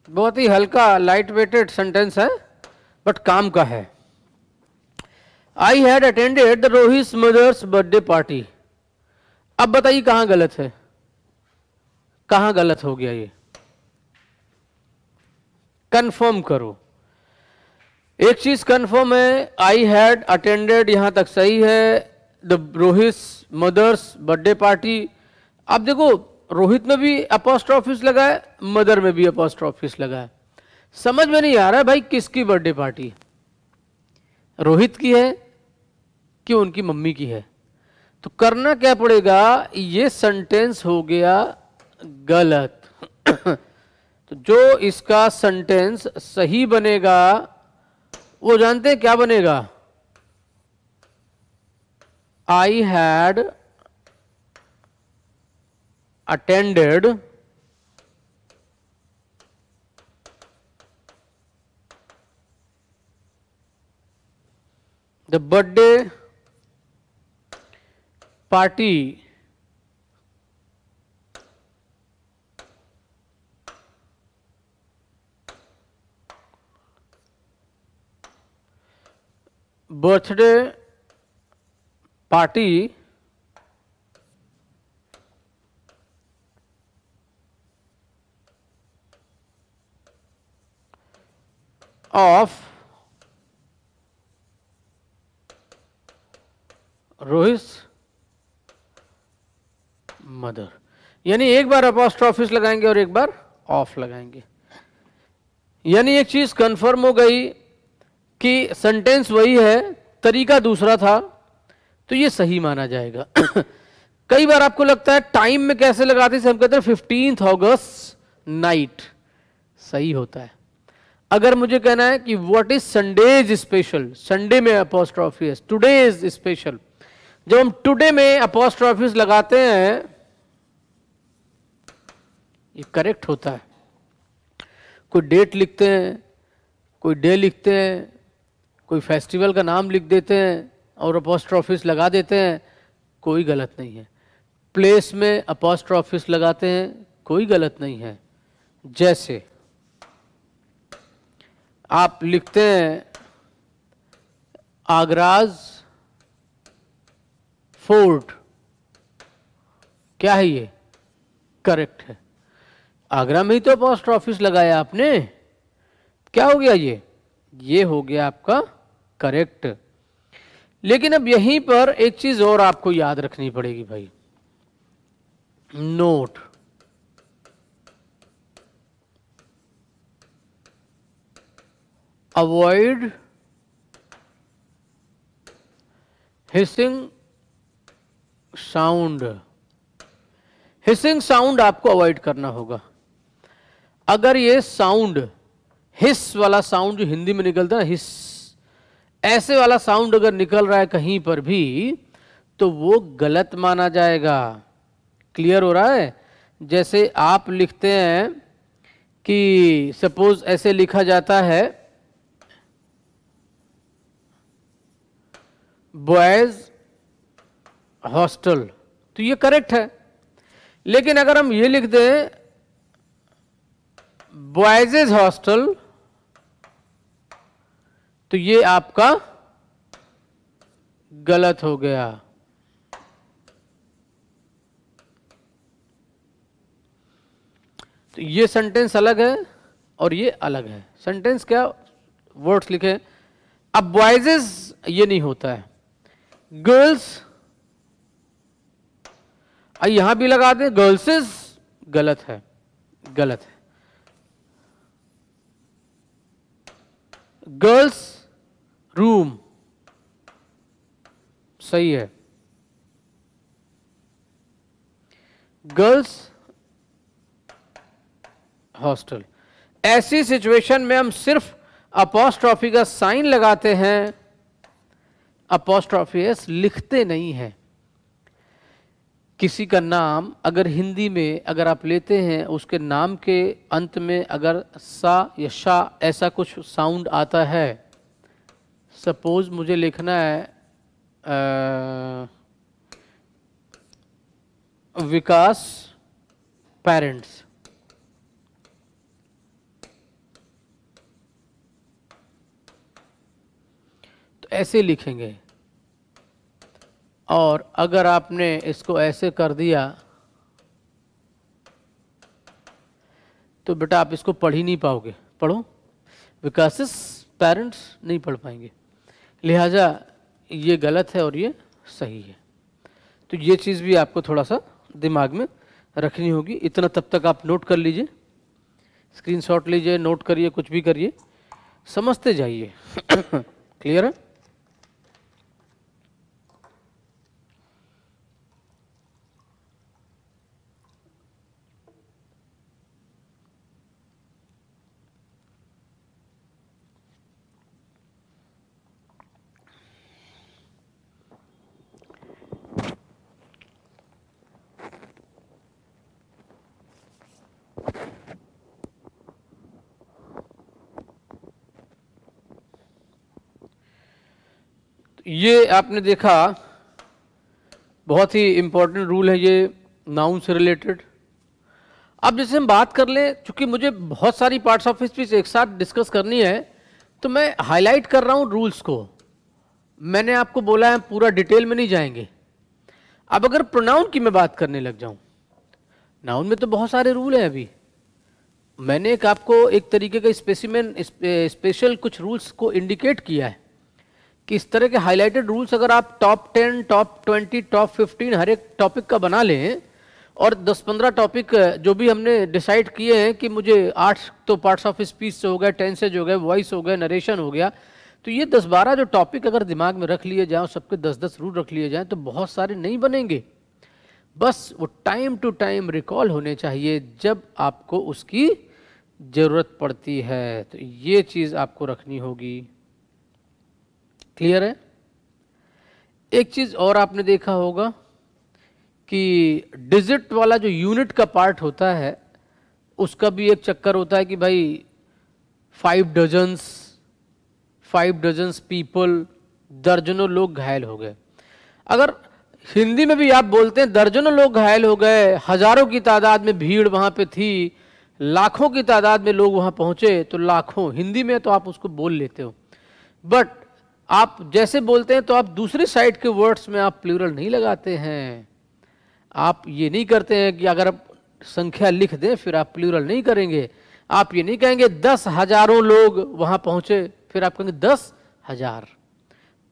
बहुत ही हल्का लाइट वेटेड सेंटेंस है बट काम का है। I had attended the Rohit mother's birthday party. अब बताइए कहां गलत है, कहां गलत हो गया, ये कंफर्म करो। एक चीज कंफर्म है, आई हैड अटेंडेड यहां तक सही है, the Rohit mother's birthday party. अब देखो रोहित में भी अपोस्ट्रोफिस लगा है, मदर में भी अपोस्ट्रोफिस लगा है। समझ में नहीं आ रहा है भाई किसकी बर्थडे पार्टी, रोहित की है कि उनकी मम्मी की है। तो करना क्या पड़ेगा, ये सेंटेंस हो गया गलत। तो जो इसका सेंटेंस सही बनेगा वो जानते हैं क्या बनेगा, आई had attended the birthday party of Rohit mother. यानी एक बार अपोस्ट्रोफिस लगाएंगे और एक बार ऑफ लगाएंगे। यानी एक चीज कंफर्म हो गई कि सेंटेंस वही है, तरीका दूसरा था, तो ये सही माना जाएगा। कई बार आपको लगता है टाइम में कैसे लगाते हैं, हम कहते हैं 15 अगस्त नाइट, सही होता है। अगर मुझे कहना है कि what is Sundays special, Sunday में अपोस्ट्रोफिस, टुडे इज स्पेशल, जब हम टुडे में अपोस्ट्रोफिस लगाते हैं ये करेक्ट होता है। कोई डेट लिखते हैं, कोई डे लिखते हैं, कोई फेस्टिवल का नाम लिख देते हैं और अपोस्ट्रोफिस लगा देते हैं, कोई गलत नहीं है। प्लेस में अपोस्ट्रोफिस लगाते हैं, कोई गलत नहीं है। जैसे आप लिखते हैं आगराज फोर्ट, क्या है ये, करेक्ट है। आगरा में ही तो अपोस्ट्रोफिस लगाया आपने, क्या हो गया ये हो गया आपका करेक्ट। लेकिन अब यहीं पर एक चीज और आपको याद रखनी पड़ेगी भाई, note. Avoid hissing sound, hissing sound आपको अवॉइड करना होगा। अगर ये साउंड हिस वाला साउंड जो हिंदी में निकलता है हिस, ऐसे वाला साउंड अगर निकल रहा है कहीं पर भी तो वो गलत माना जाएगा। क्लियर हो रहा है? जैसे आप लिखते हैं कि सपोज ऐसे लिखा जाता है बॉयज हॉस्टल, तो ये करेक्ट है। लेकिन अगर हम ये लिख दें बॉयज हॉस्टल, तो ये आपका गलत हो गया। तो ये सेंटेंस अलग है और ये अलग है। सेंटेंस क्या, वर्ड्स लिखे। अब बॉयजेस ये नहीं होता है, गर्ल्स यहां भी लगा दें गर्ल्सेस, गलत है, गलत है। गर्ल्स रूम, सही है। Girls hostel. ऐसी सिचुएशन में हम सिर्फ अपॉस्ट्रॉफी का साइन लगाते हैं, अपॉस्ट्रॉफी एस लिखते नहीं हैं। किसी का नाम अगर हिंदी में अगर आप लेते हैं, उसके नाम के अंत में अगर सा या शा ऐसा कुछ साउंड आता है, सपोज मुझे लिखना है विकास पेरेंट्स, तो ऐसे लिखेंगे। और अगर आपने इसको ऐसे कर दिया तो बेटा आप इसको पढ़ ही नहीं पाओगे। पढ़ो, विकास पेरेंट्स नहीं पढ़ पाएंगे, लिहाजा ये गलत है और ये सही है। तो ये चीज़ भी आपको थोड़ा सा दिमाग में रखनी होगी। इतना तब तक आप नोट कर लीजिए, स्क्रीनशॉट लीजिए, नोट करिए, कुछ भी करिए, समझते जाइए। क्लियर है? ये आपने देखा, बहुत ही इंपॉर्टेंट रूल है ये नाउन से रिलेटेड। अब जैसे हम बात कर लें, चूंकि मुझे बहुत सारी पार्ट्स ऑफ स्पीच एक साथ डिस्कस करनी है, तो मैं हाईलाइट कर रहा हूं रूल्स को। मैंने आपको बोला है पूरा डिटेल में नहीं जाएंगे। अब अगर प्रोनाउन की मैं बात करने लग जाऊं, नाउन में तो बहुत सारे रूल हैं। अभी मैंने आपको एक तरीके का स्पेसिमेन स्पेशल कुछ रूल्स को इंडिकेट किया है कि इस तरह के हाईलाइटेड रूल्स अगर आप टॉप 10, टॉप 20, टॉप 15 हर एक टॉपिक का बना लें, और 10-15 टॉपिक जो भी हमने डिसाइड किए हैं कि मुझे 8 तो पार्ट्स ऑफ स्पीच से हो गए, टेंसेज हो गए, वॉइस हो गए, नरेशन हो गया, तो ये 10-12 जो टॉपिक अगर दिमाग में रख लिए जाएं, सबके 10-10 रूल रख लिए जाएं, तो बहुत सारे नहीं बनेंगे। बस वो टाइम टू टाइम रिकॉल होने चाहिए जब आपको उसकी जरूरत पड़ती है। तो ये चीज़ आपको रखनी होगी। क्लियर है? एक चीज और आपने देखा होगा कि डिजिट वाला जो यूनिट का पार्ट होता है, उसका भी एक चक्कर होता है कि भाई 5 डजन्स पीपल, दर्जनों लोग घायल हो गए। अगर हिंदी में भी आप बोलते हैं दर्जनों लोग घायल हो गए, हजारों की तादाद में भीड़ वहां पे थी, लाखों की तादाद में लोग वहां पहुंचे, तो लाखों हिंदी में तो आप उसको बोल लेते हो। बट आप जैसे बोलते हैं तो आप दूसरी साइड के वर्ड्स में आप प्लूरल नहीं लगाते हैं। आप ये नहीं करते हैं कि अगर आप संख्या लिख दें फिर आप प्लूरल नहीं करेंगे। आप ये नहीं कहेंगे 10,000 लोग वहां पहुंचे, फिर आप कहेंगे 10,000।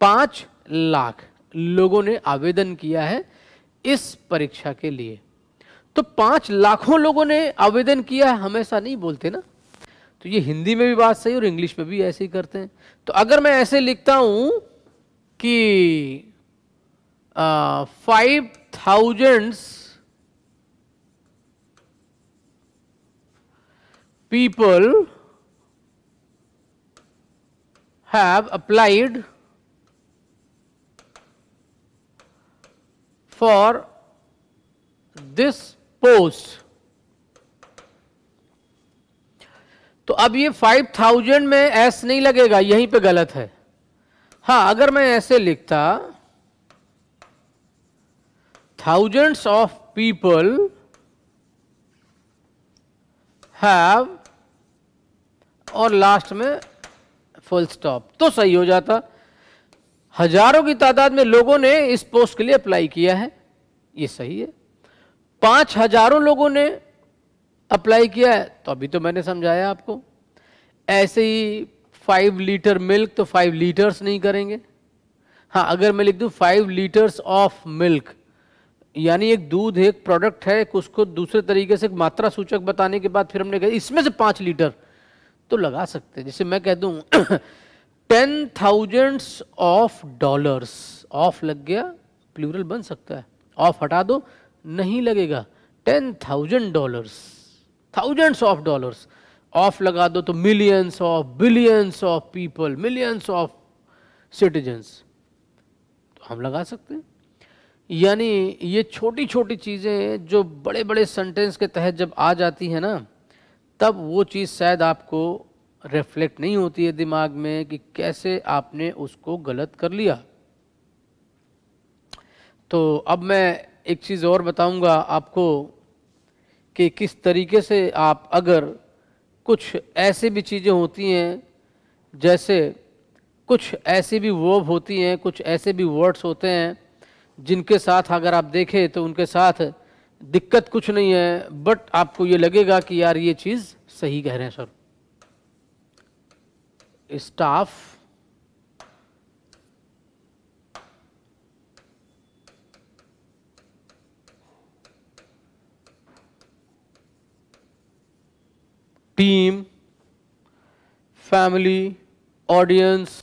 5 लाख लोगों ने आवेदन किया है इस परीक्षा के लिए, तो 5 लाखों लोगों ने आवेदन किया है हमेशा नहीं बोलते ना। तो ये हिंदी में भी बात सही और इंग्लिश में भी ऐसे ही करते हैं। तो अगर मैं ऐसे लिखता हूं कि 5,000 people have applied for this post, तो अब ये 5,000 में एस नहीं लगेगा, यहीं पे गलत है। हाँ, अगर मैं ऐसे लिखता thousands of people have और लास्ट में फुल स्टॉप, तो सही हो जाता। हजारों की तादाद में लोगों ने इस पोस्ट के लिए अप्लाई किया है, ये सही है। 5,000 लोगों ने अप्लाई किया है, तो अभी तो मैंने समझाया आपको। ऐसे ही 5 लीटर मिल्क, तो 5 लीटर्स नहीं करेंगे। हाँ, अगर मैं लिख दूं 5 लीटर्स ऑफ मिल्क, यानी एक दूध एक प्रोडक्ट है, उसको दूसरे तरीके से मात्रा सूचक बताने के बाद फिर हमने कहा इसमें से 5 लीटर, तो लगा सकते हैं। जैसे मैं कह दूं $10,000 ऑफ लग गया, प्लूरल बन सकता है, ऑफ हटा दो नहीं लगेगा, $10,000, थाउजेंड्स ऑफ डॉलर्स, ऑफ लगा दो तो millions of, billions of people, millions of citizens, तो हम लगा सकते हैं। यानी ये छोटी छोटी चीज़ें जो बड़े बड़े सेंटेंस के तहत जब आ जाती है ना, तब वो चीज़ शायद आपको रिफ्लेक्ट नहीं होती है दिमाग में कि कैसे आपने उसको गलत कर लिया। तो अब मैं एक चीज़ और बताऊंगा आपको कि किस तरीके से आप, अगर कुछ ऐसे भी चीज़ें होती हैं, जैसे कुछ ऐसी भी वर्ब होती हैं, कुछ ऐसे भी वर्ड्स होते हैं जिनके साथ अगर आप देखें तो उनके साथ दिक्कत कुछ नहीं है, बट आपको ये लगेगा कि यार ये चीज़ सही कह रहे हैं sir. Staff, team, family, audience,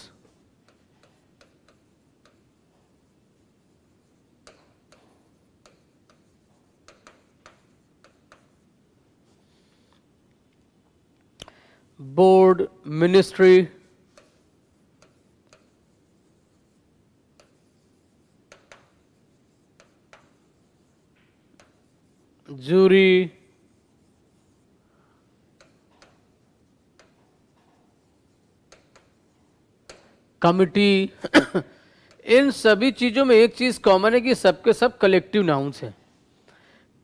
board, ministry, jury, committee इन सभी चीज़ों में एक चीज़ कॉमन है कि सबके सब कलेक्टिव नाउन्स हैं,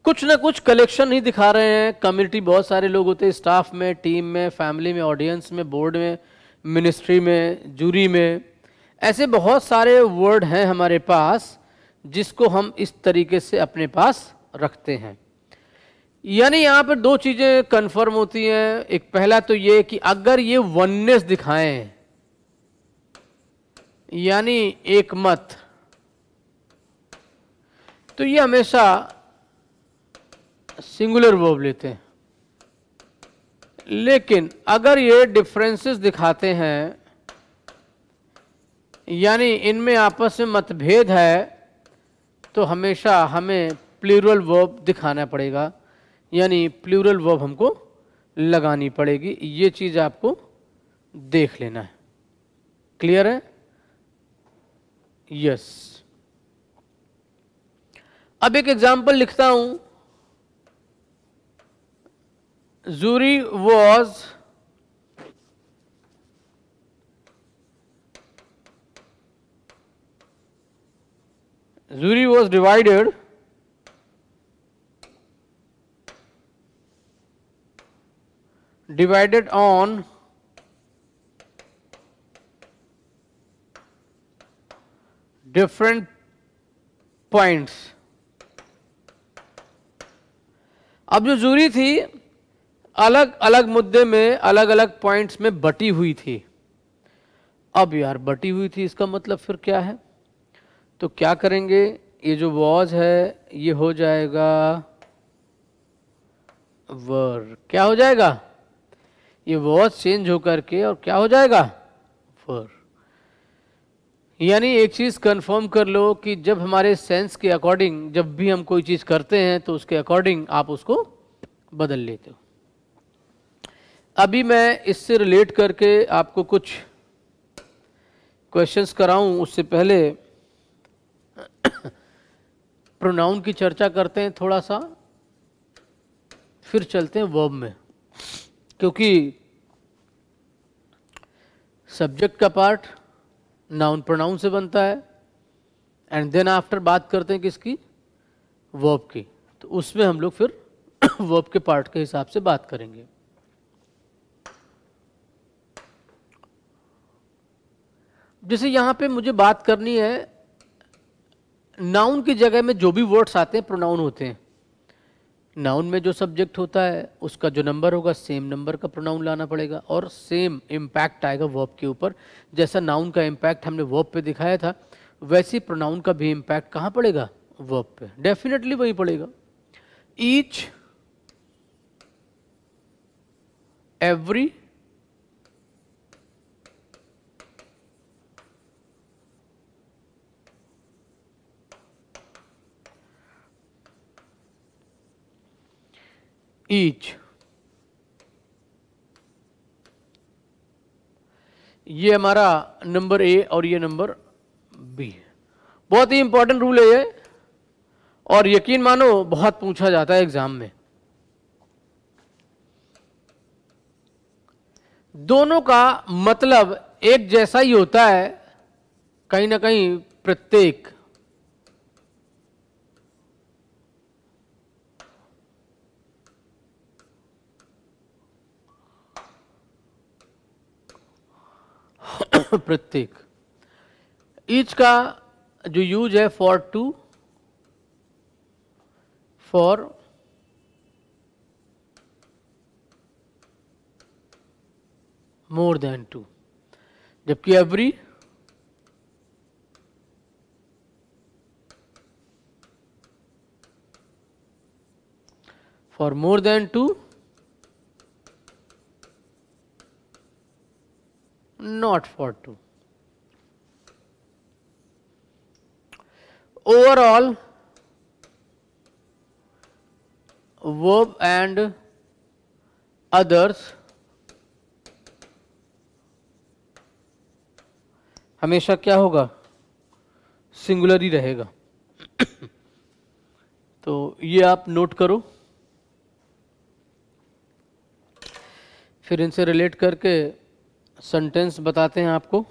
कुछ ना कुछ कलेक्शन ही दिखा रहे हैं। कम्युनिटी बहुत सारे लोग होते हैं, स्टाफ में, टीम में, फैमिली में, ऑडियंस में, बोर्ड में, मिनिस्ट्री में, जूरी में, ऐसे बहुत सारे वर्ड हैं हमारे पास जिसको हम इस तरीके से अपने पास रखते हैं। यानी यहाँ पर दो चीज़ें कंफर्म होती हैं। एक पहला तो ये कि अगर ये वननेस दिखाएं, यानी एक मत, तो ये हमेशा सिंगुलर वर्ब लेते हैं। लेकिन अगर ये डिफरेंसेस दिखाते हैं, यानी इनमें आपस में मतभेद है, तो हमेशा हमें प्लूरल वर्ब दिखाना पड़ेगा, यानी प्लूरल वर्ब हमको लगानी पड़ेगी। ये चीज़ आपको देख लेना है। क्लियर है? यस। अब एक एग्जांपल लिखता हूं। Jury was divided on different points। अब जो जूरी थी अलग अलग मुद्दे में, अलग अलग पॉइंट्स में बटी हुई थी। अब यार बटी हुई थी, इसका मतलब फिर क्या है? तो क्या करेंगे, ये जो वॉज है ये हो जाएगा वर। क्या हो जाएगा? ये वॉज चेंज होकर के और क्या हो जाएगा? वर। यानी एक चीज कंफर्म कर लो कि जब हमारे सेंस के अकॉर्डिंग जब भी हम कोई चीज करते हैं तो उसके अकॉर्डिंग आप उसको बदल लेते हो। अभी मैं इससे रिलेट करके आपको कुछ क्वेश्चंस कराऊं, उससे पहले प्रोनाउन की चर्चा करते हैं थोड़ा सा, फिर चलते हैं वर्ब में, क्योंकि सब्जेक्ट का पार्ट नाउन प्रोनाउन से बनता है, एंड देन आफ्टर बात करते हैं किसकी? वर्ब की। तो उसमें हम लोग फिर वर्ब के पार्ट के हिसाब से बात करेंगे। जैसे यहाँ पे मुझे बात करनी है, नाउन की जगह में जो भी वर्ड्स आते हैं प्रोनाउन होते हैं। नाउन में जो सब्जेक्ट होता है उसका जो नंबर होगा सेम नंबर का प्रोनाउन लाना पड़ेगा, और सेम इम्पैक्ट आएगा वर्ब के ऊपर। जैसा नाउन का इम्पैक्ट हमने वर्ब पे दिखाया था, वैसे प्रोनाउन का भी इम्पैक्ट कहाँ पड़ेगा? वर्ब पे, डेफिनेटली वही पड़ेगा। ईच, एवरी, ईच, ये हमारा नंबर ए और ये नंबर बी। बहुत ही इंपॉर्टेंट रूल है ये, और यकीन मानो बहुत पूछा जाता है एग्जाम में। दोनों का मतलब एक जैसा ही होता है कहीं ना कहीं, प्रत्येक। प्रत्येक। ईच का जो यूज है for two, for more than two, जबकि every for more than two, not for two. Overall, verb and others हमेशा क्या होगा, सिंगुलर ही रहेगा। तो ये आप नोट करो, फिर इनसे रिलेट करके सेंटेंस बताते हैं आपको।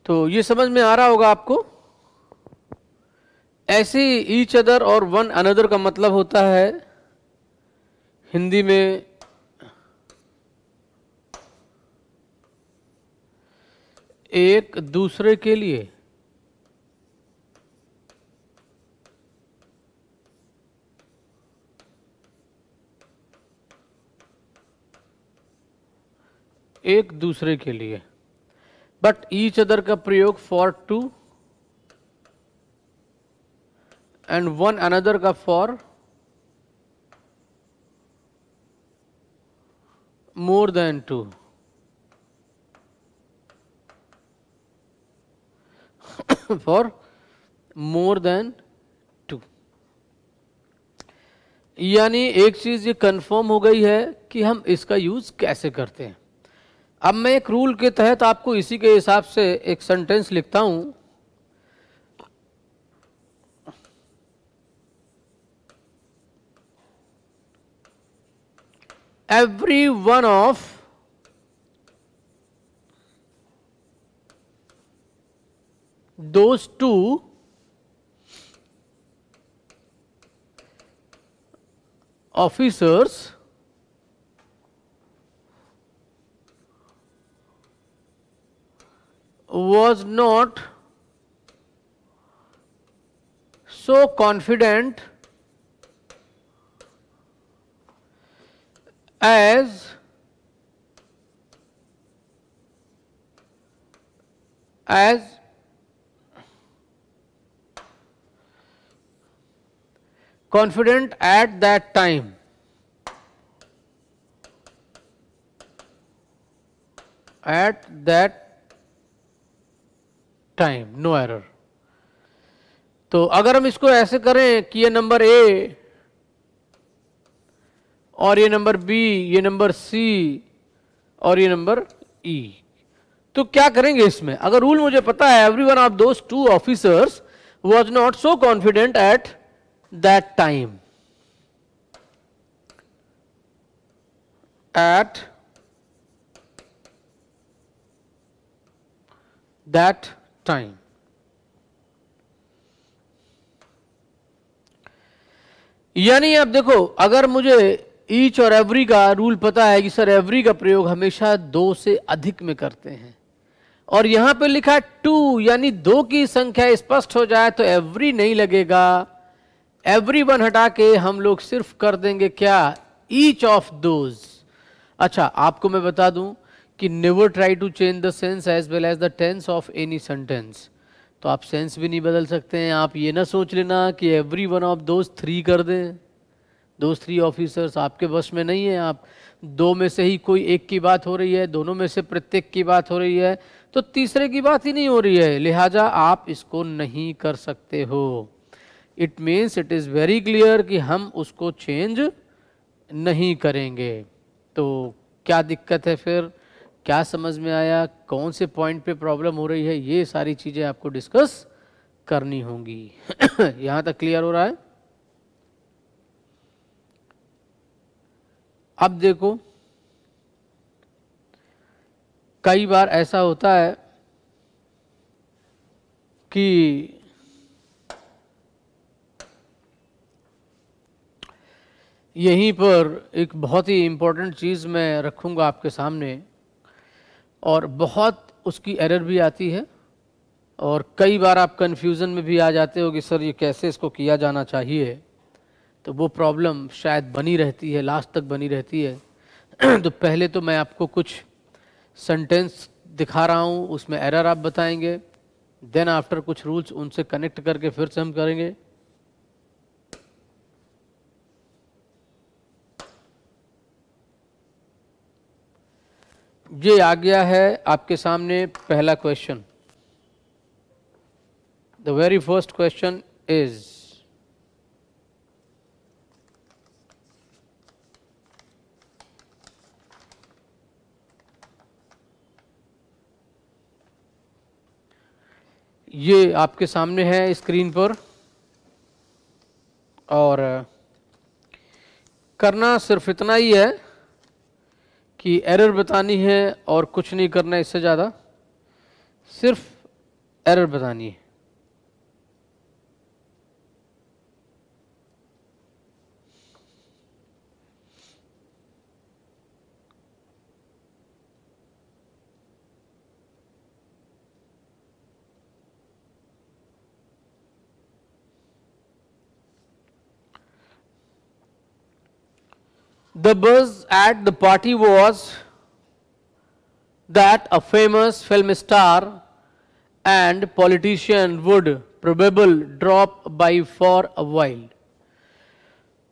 तो ये समझ में आ रहा होगा आपको। ऐसे ईच अदर और वन अनदर का मतलब होता है हिंदी में एक दूसरे के लिए, एक दूसरे के लिए। बट ईच अदर का प्रयोग for two and one another का for more than two. For more than two, यानी एक चीज ये कंफर्म हो गई है कि हम इसका यूज कैसे करते हैं। अब मैं एक रूल के तहत आपको इसी के हिसाब से एक सेंटेंस लिखता हूं। Every one of those two officers was not so confident as confident at that time. At that time, no error. तो अगर हम इसको ऐसे करें कि ये नंबर ए और ये नंबर बी, ये नंबर सी और ये नंबर ई, तो क्या करेंगे इसमें? अगर रूल मुझे पता है every one of those two officers was not so confident at that time, at that time, यानी आप देखो, अगर मुझे ईच और एवरी का रूल पता है कि सर एवरी का प्रयोग हमेशा 2 से अधिक में करते हैं, और यहां पे लिखा है 2, यानी 2 की संख्या स्पष्ट हो जाए तो एवरी नहीं लगेगा, एवरी वन हटा के हम लोग सिर्फ कर देंगे क्या, ईच ऑफ दोज। अच्छा, आपको मैं बता दूं कि never try to change the sense as well as the tense of any sentence. तो आप सेंस भी नहीं बदल सकते हैं। आप ये ना सोच लेना कि एवरी वन ऑफ दोज 3 कर दें, दोज 3 ऑफिसर्स, आपके बस में नहीं है। आप 2 में से ही कोई एक की बात हो रही है, दोनों में से प्रत्येक की बात हो रही है, तो तीसरे की बात ही नहीं हो रही है, लिहाजा आप इसको नहीं कर सकते हो। It means it is very clear कि हम उसको चेंज नहीं करेंगे। तो क्या दिक्कत है फिर, क्या समझ में आया, कौन से पॉइंट पे प्रॉब्लम हो रही है, ये सारी चीज़ें आपको डिस्कस करनी होंगी। यहाँ तक क्लियर हो रहा है? अब देखो, कई बार ऐसा होता है कि यहीं पर एक बहुत ही इम्पोर्टेंट चीज़ मैं रखूँगा आपके सामने, और बहुत उसकी एरर भी आती है, और कई बार आप कन्फ्यूज़न में भी आ जाते हो कि सर ये कैसे इसको किया जाना चाहिए। तो वो प्रॉब्लम शायद बनी रहती है, लास्ट तक बनी रहती है। तो पहले तो मैं आपको कुछ सेंटेंस दिखा रहा हूँ, उसमें एरर आप बताएंगे, देन आफ्टर कुछ रूल्स उनसे कनेक्ट करके फिर से हम करेंगे। ये आ गया है आपके सामने पहला question. The very first question is, ये आपके सामने है स्क्रीन पर, और करना सिर्फ इतना ही है कि एरर बतानी है और कुछ नहीं करना है, इससे ज़्यादा सिर्फ एरर बतानी है। The buzz at the party was that a famous film star and politician would probably drop by for a while.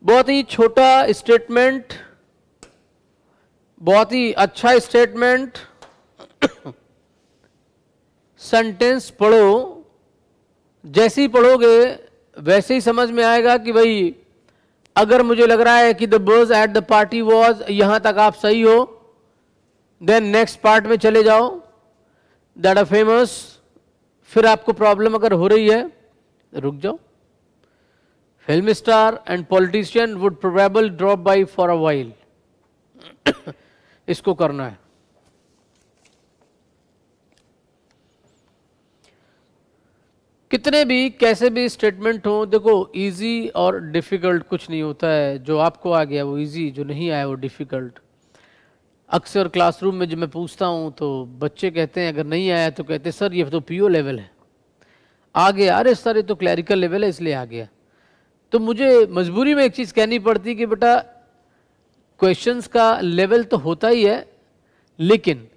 बहुत ही छोटा स्टेटमेंट, बहुत ही अच्छा स्टेटमेंट। सेंटेंस पढ़ो, जैसे ही पढ़ोगे वैसे ही समझ में आएगा कि भाई अगर मुझे लग रहा है कि द बज एट द पार्टी वॉज, यहां तक आप सही हो, देन नेक्स्ट पार्ट में चले जाओ, दैट अ फेमस, फिर आपको प्रॉब्लम अगर हो रही है रुक जाओ, film star and politician would probable drop by for a while. इसको करना है। कितने भी कैसे भी स्टेटमेंट हो, देखो इजी और डिफ़िकल्ट कुछ नहीं होता है। जो आपको आ गया वो इजी, जो नहीं आया वो डिफ़िकल्ट। अक्सर क्लासरूम में जब मैं पूछता हूँ तो बच्चे कहते हैं, अगर नहीं आया तो कहते हैं सर ये तो पीओ लेवल है, आ गया। अरे सर ये तो क्लैरिकल लेवल है इसलिए आ गया। तो मुझे मजबूरी में एक चीज़ कहनी पड़ती कि बेटा क्वेश्चंस का लेवल तो होता ही है, लेकिन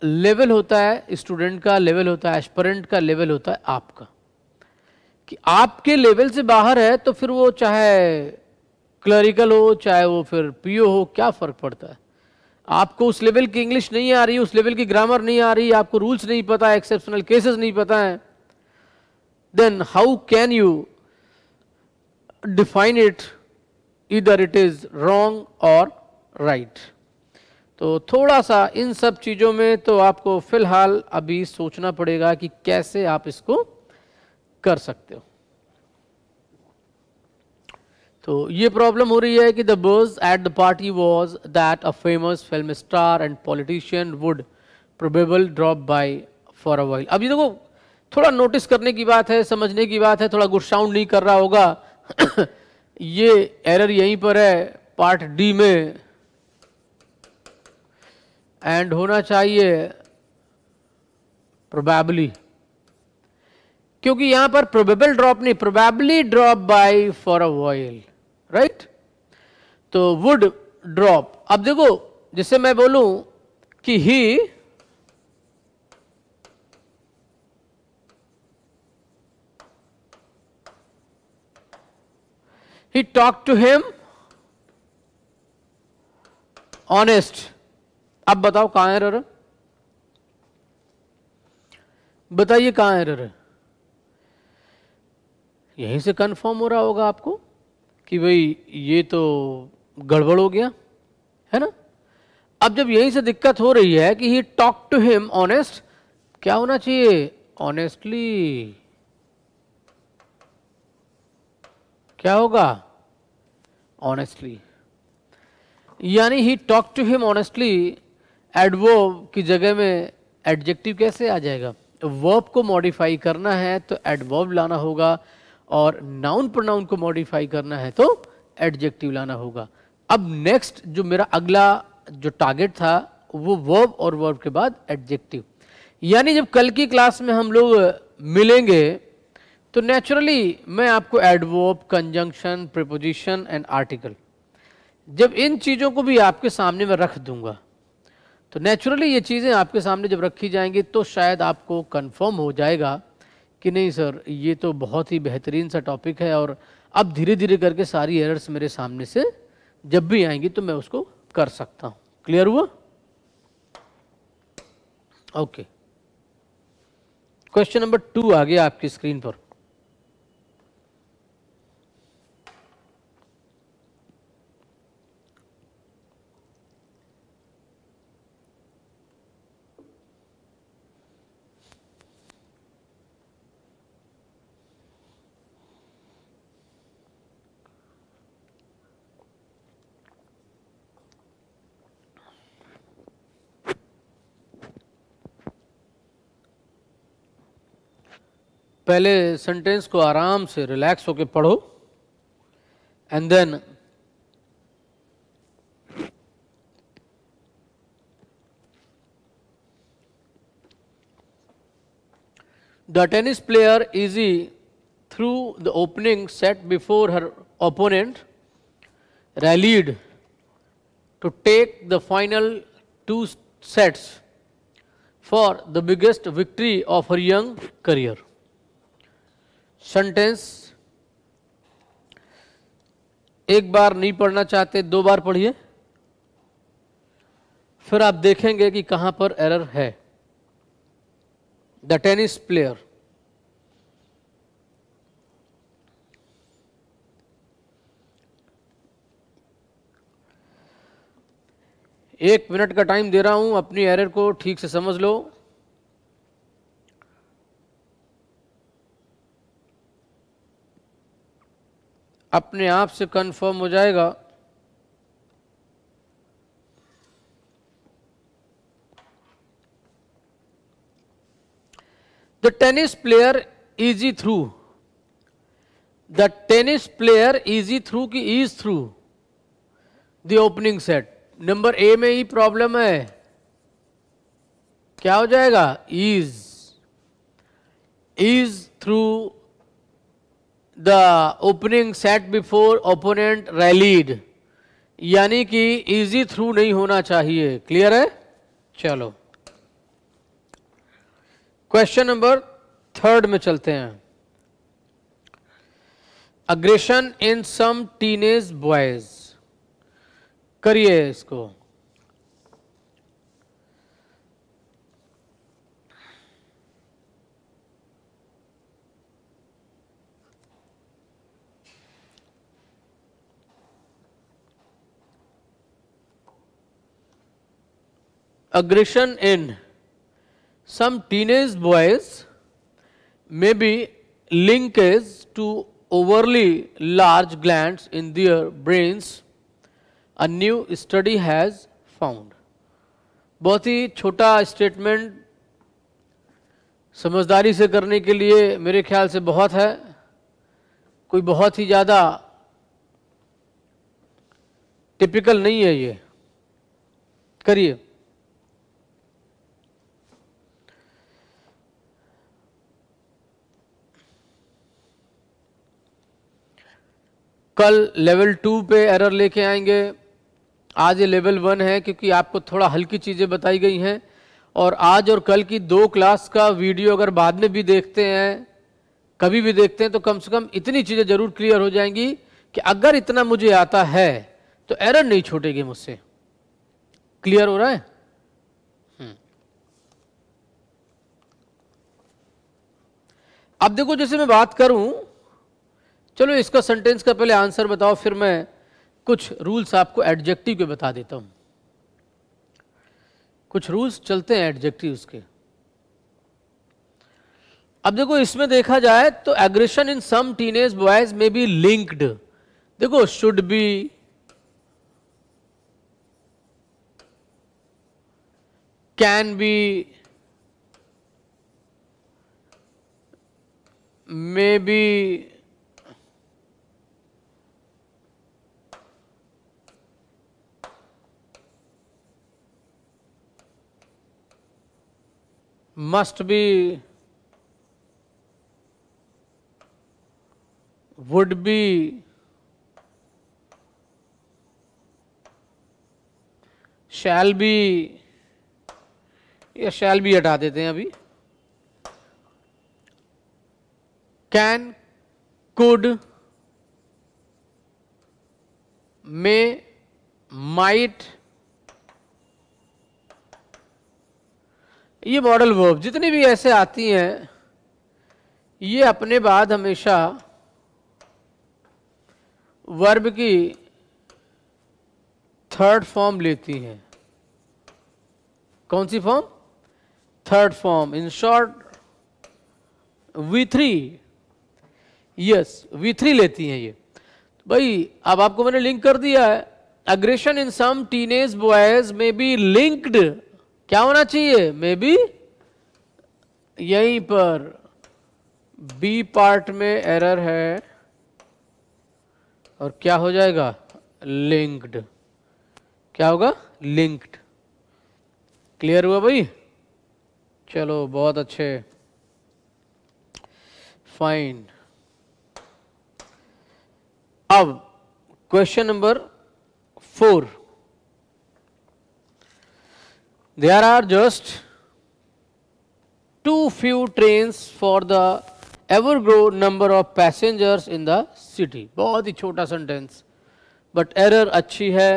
लेवल होता है स्टूडेंट का, लेवल होता है एस्पिरेंट का, लेवल होता है आपका। कि आपके लेवल से बाहर है तो फिर वो चाहे क्लरिकल हो चाहे वो फिर पीओ हो, क्या फ़र्क पड़ता है। आपको उस लेवल की इंग्लिश नहीं आ रही, उस लेवल की ग्रामर नहीं आ रही, आपको रूल्स नहीं पता, एक्सेप्शनल केसेस नहीं पता है, then how can you define it, either it is wrong और राइट। तो थोड़ा सा इन सब चीज़ों में तो आपको फिलहाल अभी सोचना पड़ेगा कि कैसे आप इसको कर सकते हो। तो ये प्रॉब्लम हो रही है कि द बज at the party was that a famous film star and politician would probable drop by for a while. अब ये देखो थोड़ा नोटिस करने की बात है, समझने की बात है, थोड़ा गुड साउंड नहीं कर रहा होगा। ये एरर यहीं पर है पार्ट डी में, एंड होना चाहिए प्रोबेबली, क्योंकि यहां पर प्रोबेबल ड्रॉप नहीं, probably drop by for a while, right. तो वुड ड्रॉप, अब देखो जिससे मैं बोलूं कि he talked to him honest। अब बताओ कहां एरर है, बताइए कहां एरर है। यहीं से कंफर्म हो रहा होगा आपको कि भाई ये तो गड़बड़ हो गया, है ना। अब जब यहीं से दिक्कत हो रही है कि he talk to him honest, क्या होना चाहिए ऑनेस्टली, क्या होगा ऑनेस्टली, यानी he talk to him honestly adverb की जगह में एडजेक्टिव कैसे आ जाएगा। वर्ब को मॉडिफाई करना है तो एडवर्ब लाना होगा, और नाउन प्रोनाउन को मॉडिफाई करना है तो एडजेक्टिव लाना होगा। अब नेक्स्ट जो मेरा अगला जो टारगेट था वो वर्ब और वर्ब के बाद एडजेक्टिव, यानी जब कल की क्लास में हम लोग मिलेंगे तो नेचुरली मैं आपको adverb, conjunction, preposition and article, जब इन चीज़ों को भी आपके सामने में रख दूंगा तो नेचुरली ये चीज़ें आपके सामने जब रखी जाएंगी तो शायद आपको कंफर्म हो जाएगा कि नहीं सर ये तो बहुत ही बेहतरीन सा टॉपिक है, और अब धीरे धीरे करके सारी एरर्स मेरे सामने से जब भी आएंगी तो मैं उसको कर सकता हूँ। क्लियर हुआ? ओके, क्वेश्चन नंबर 2 आ गया आपकी स्क्रीन पर। पहले सेंटेंस को आराम से रिलैक्स होके पढ़ो, and then the tennis player easy through the opening set before her opponent rallied to take the final 2 sets for the biggest victory of her young career। Sentence एक बार नहीं पढ़ना चाहते 2 बार पढ़िए, फिर आप देखेंगे कि कहां पर एरर है। द टेनिस प्लेयर, एक मिनट का टाइम दे रहा हूं, अपनी एरर को ठीक से समझ लो। अपने आप से कंफर्म हो जाएगा। The tennis player easy through, the tennis player easy through की is through the opening set. Number A में ही प्रॉब्लम है, क्या हो जाएगा is through the opening set before opponent rallied, यानी कि इजी थ्रू नहीं होना चाहिए। क्लियर है? चलो क्वेश्चन नंबर 3 में चलते हैं। अग्रेशन इन सम टीनेज बॉयज, करिए इसको। Aggression in some teenage boys may be linked to overly large glands in their brains, a new study has found। बहुत ही छोटा स्टेटमेंट समझदारी से करने के लिए मेरे ख्याल से बहुत है, कोई बहुत ही ज़्यादा टिपिकल नहीं है ये, करिए। कल लेवल 2 पे एरर लेके आएंगे, आज ये लेवल 1 है क्योंकि आपको थोड़ा हल्की चीज़ें बताई गई हैं। और आज और कल की 2 क्लास का वीडियो अगर बाद में भी देखते हैं, कभी भी देखते हैं, तो कम से कम इतनी चीज़ें जरूर क्लियर हो जाएंगी कि अगर इतना मुझे आता है तो एरर नहीं छूटेगी मुझसे। क्लियर हो रहा है? अब देखो, जैसे मैं बात करूं, चलो इसका सेंटेंस का पहले आंसर बताओ, फिर मैं कुछ रूल्स आपको एडजेक्टिव के बता देता हूं। कुछ रूल्स चलते हैं एडजेक्टिव्स के। अब देखो, इसमें देखा जाए तो एग्रेशन इन सम टीनेज बॉयज में बी लिंक्ड। देखो, should be, can be, may be, must be, would be, shall be, या shall be हटा देते हैं अभी, can, could, may, might, ये मॉडल वर्ब जितनी भी ऐसे आती हैं, ये अपने बाद हमेशा वर्ब की थर्ड फॉर्म लेती हैं। कौन सी form? Third form. In short V3, yes V3 लेती हैं ये। भाई अब आपको मैंने लिंक कर दिया है। अग्रेशन इन सम टीनेज बॉयज में बी लिंक्ड, क्या होना चाहिए? मे बी, यहीं पर बी पार्ट में एरर है और क्या हो जाएगा? लिंक्ड। क्या होगा? लिंक्ड। क्लियर हुआ भाई? चलो बहुत अच्छे, फाइन। अब question number 4। There are just too few trains for the ever grow number of passengers in the city। बहुत ही छोटा सेंटेंस, बट एरर अच्छी है,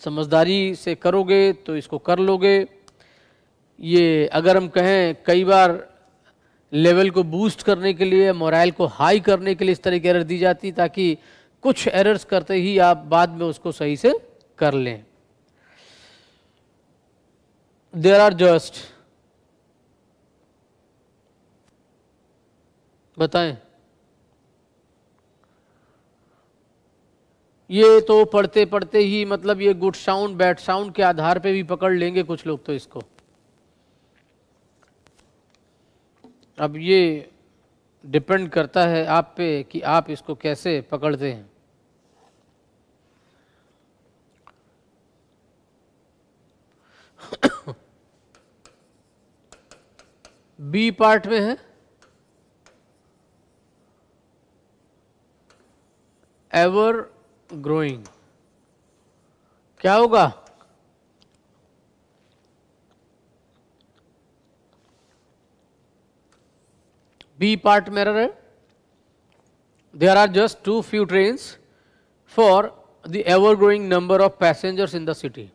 समझदारी से करोगे तो इसको कर लोगे। ये अगर हम कहें, कई बार लेवल को बूस्ट करने के लिए, मोरल को हाई करने के लिए इस तरह की एरर दी जाती, ताकि कुछ एरर्स करते ही आप बाद में उसको सही से कर लें। देयर आर जस्ट, बताएं, ये तो पढ़ते पढ़ते ही, मतलब ये गुड साउंड बैड साउंड के आधार पे भी पकड़ लेंगे कुछ लोग तो इसको। अब ये डिपेंड करता है आप पे कि आप इसको कैसे पकड़ते हैं। बी पार्ट में है एवर ग्रोइंग, क्या होगा? बी पार्ट में एरर है। There are just too few trains for the ever growing number of passengers in the city.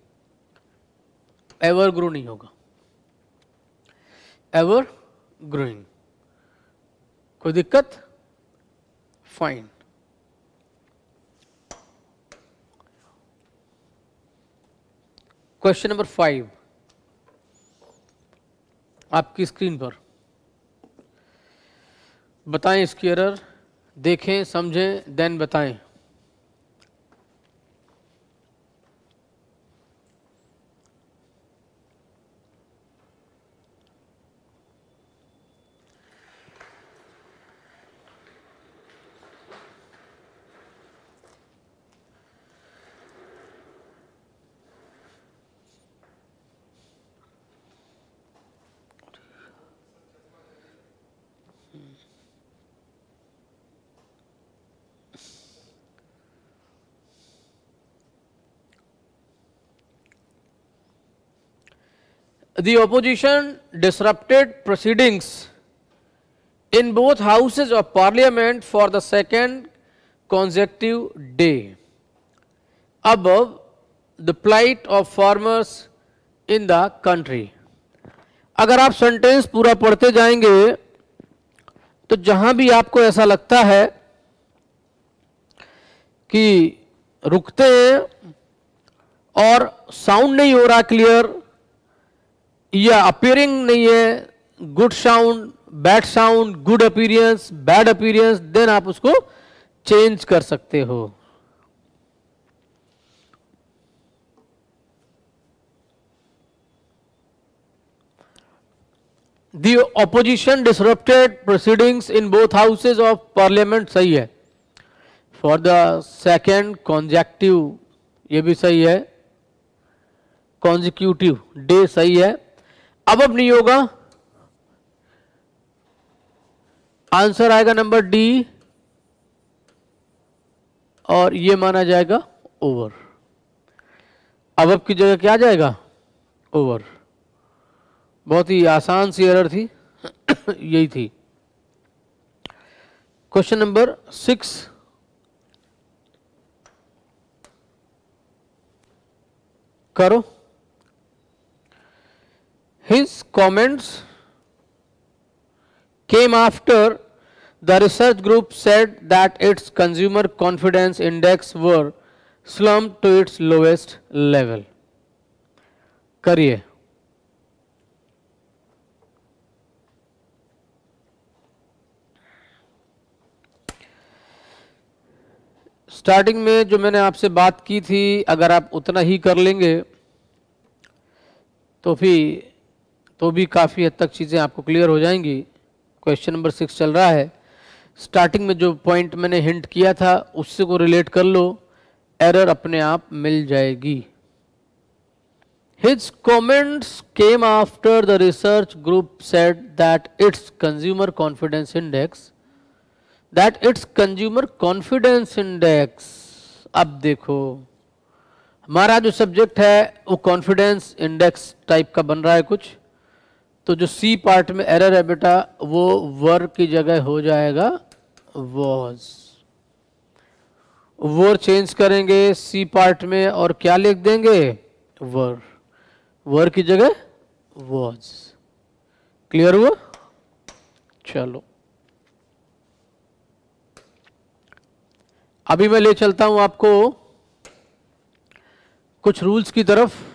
Ever grow नहीं होगा, एवर ग्रोइंग। कोई दिक्कत? फाइन। क्वेश्चन नंबर 5 आपकी स्क्रीन पर। बताएं इसकी एरर, देखें, समझें, देन बताएं। The opposition disrupted proceedings in both houses of parliament for the second consecutive day. Above, the plight of farmers in the country. अगर आप सेंटेंस पूरा पढ़ते जाएंगे तो जहां भी आपको ऐसा लगता है कि रुकते हैं और साउंड नहीं हो रहा क्लियर या अपीयरिंग नहीं है, good sound, bad sound, good appearance, bad appearance, then आप उसको चेंज कर सकते हो. The opposition disrupted proceedings in both houses of parliament सही है. For the second consecutive ये भी सही है. consecutive day सही है. अब नहीं होगा, आंसर आएगा नंबर डी और ये माना जाएगा ओवर. अब की जगह क्या आ जाएगा? ओवर. बहुत ही आसान सी एरर थी यही थी. Question number 6. करो. His comments came after the research group said that its consumer confidence index were slumped to its lowest level. करिए. स्टार्टिंग में जो मैंने आपसे बात की थी, अगर आप उतना ही कर लेंगे तो भी काफ़ी हद तक चीज़ें आपको क्लियर हो जाएंगी. क्वेश्चन नंबर 6 चल रहा है. स्टार्टिंग में जो पॉइंट मैंने हिंट किया था उससे को रिलेट कर लो, एरर अपने आप मिल जाएगी. His comments came after the research group said that its consumer confidence index, अब देखो हमारा जो सब्जेक्ट है वो कॉन्फिडेंस इंडेक्स टाइप का बन रहा है कुछ, तो जो सी पार्ट में एरर है बेटा वो वर की जगह हो जाएगा वॉज. वर चेंज करेंगे सी पार्ट में और क्या लिख देंगे? वर. वर की जगह वॉज. क्लियर हुआ? चलो अभी मैं ले चलता हूं आपको कुछ रूल्स की तरफ.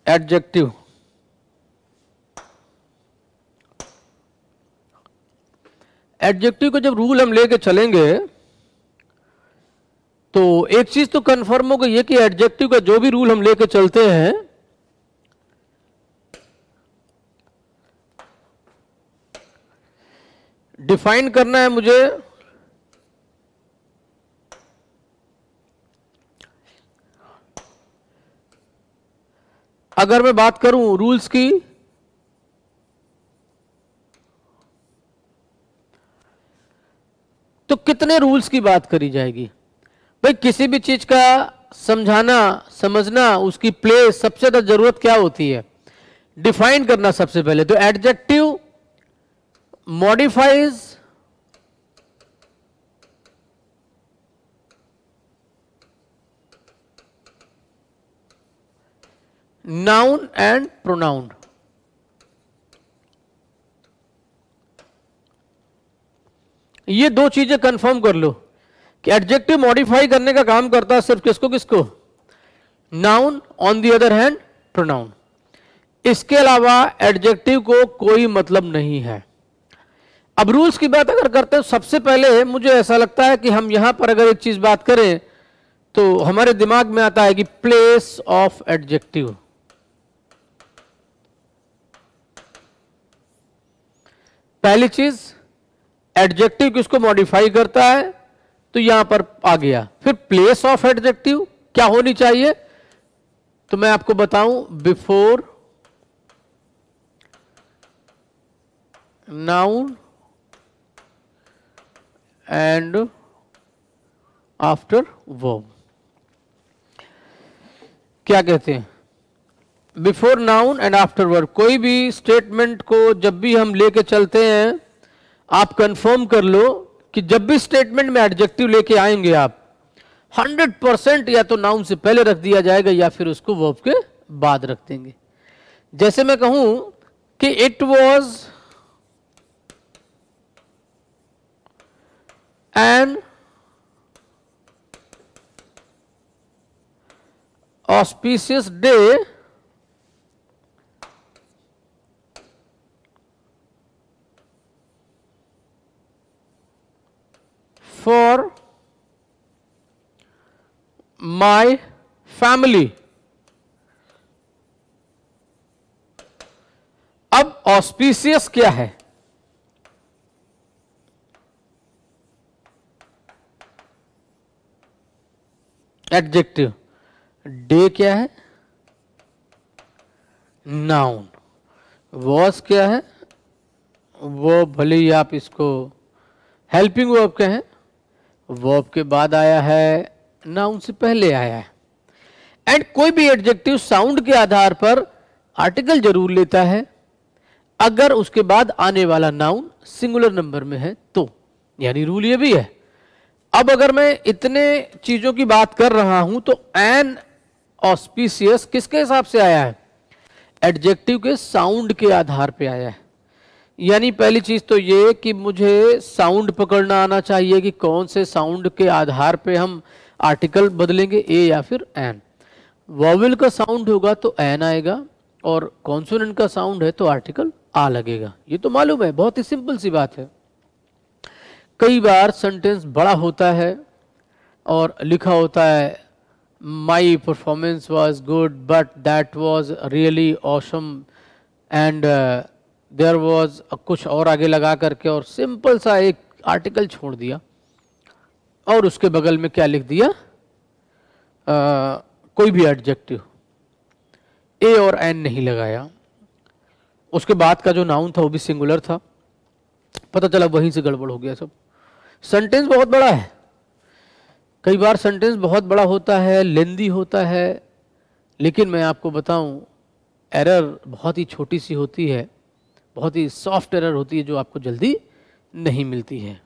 एडजेक्टिव. एडजेक्टिव को जब रूल हम लेके चलेंगे तो एक चीज तो कंफर्म होगा ये कि एडजेक्टिव का जो भी रूल हम लेके चलते हैं डिफाइन करना है मुझे अगर मैं बात करूं रूल्स की तो कितने रूल्स की बात करी जाएगी? भाई किसी भी चीज का समझाना समझना उसकी प्लेस सबसे ज्यादा जरूरत क्या होती है? डिफाइन करना सबसे पहले. तो adjective modifies noun and pronoun. ये दो चीजें कंफर्म कर लो कि एडजेक्टिव मॉडिफाई करने का काम करता है सिर्फ किसको? Noun, on the other hand pronoun. इसके अलावा एडजेक्टिव को कोई मतलब नहीं है. अब रूल्स की बात अगर करते हैं सबसे पहले मुझे ऐसा लगता है कि हम यहां पर अगर एक चीज बात करें तो हमारे दिमाग में आता है कि प्लेस ऑफ एडजेक्टिव. पहली चीज एडजेक्टिव किसको मॉडिफाई करता है तो यहां पर आ गया. फिर प्लेस ऑफ एडजेक्टिव क्या होनी चाहिए? तो मैं आपको बताऊं, before noun and after verb, क्या कहते हैं? Before noun and after verb. कोई भी स्टेटमेंट को जब भी हम लेके चलते हैं, आप कंफर्म कर लो कि जब भी स्टेटमेंट में एडजेक्टिव लेके आएंगे आप 100% या तो नाउन से पहले रख दिया जाएगा या फिर उसको वर्ब के बाद रख देंगे। जैसे मैं कहूं कि it was an auspicious day for my family. अब ऑस्पिशियस क्या है? एडजेक्टिव। डे क्या है? नाउन। वॉज क्या है? वो भले ही आप इसको हेल्पिंग वर्ब कहें, वर्ब के बाद आया है, नाउन से पहले आया है। एंड कोई भी एडजेक्टिव साउंड के आधार पर आर्टिकल जरूर लेता है अगर उसके बाद आने वाला नाउन सिंगुलर नंबर में है तो, यानी रूल ये भी है। अब अगर मैं इतने चीजों की बात कर रहा हूं तो एन ऑस्पिशियस किसके हिसाब से आया है? एडजेक्टिव के साउंड के आधार पे आया है। यानी पहली चीज तो ये कि मुझे साउंड पकड़ना आना चाहिए कि कौन से साउंड के आधार पे हम आर्टिकल बदलेंगे, ए या फिर एन। वॉवेल का साउंड होगा तो एन आएगा, और कॉन्सोनेंट का साउंड है तो आर्टिकल आ लगेगा। ये तो मालूम है, बहुत ही सिंपल सी बात है। कई बार सेंटेंस बड़ा होता है और लिखा होता है my performance was good but that was really awesome and there was, कुछ और आगे लगा करके और सिंपल सा एक आर्टिकल छोड़ दिया और उसके बगल में क्या लिख दिया? कोई भी एडजेक्टिव, ए और एन नहीं लगाया। उसके बाद का जो नाउन था वो भी सिंगुलर था, पता चला वहीं से गड़बड़ हो गया सब। सेंटेंस बहुत बड़ा है, कई बार सेंटेंस बहुत बड़ा होता है, लेंदी होता है, लेकिन मैं आपको बताऊं एरर बहुत ही छोटी सी होती है, बहुत ही सॉफ्ट एरर होती है जो आपको जल्दी नहीं मिलती है।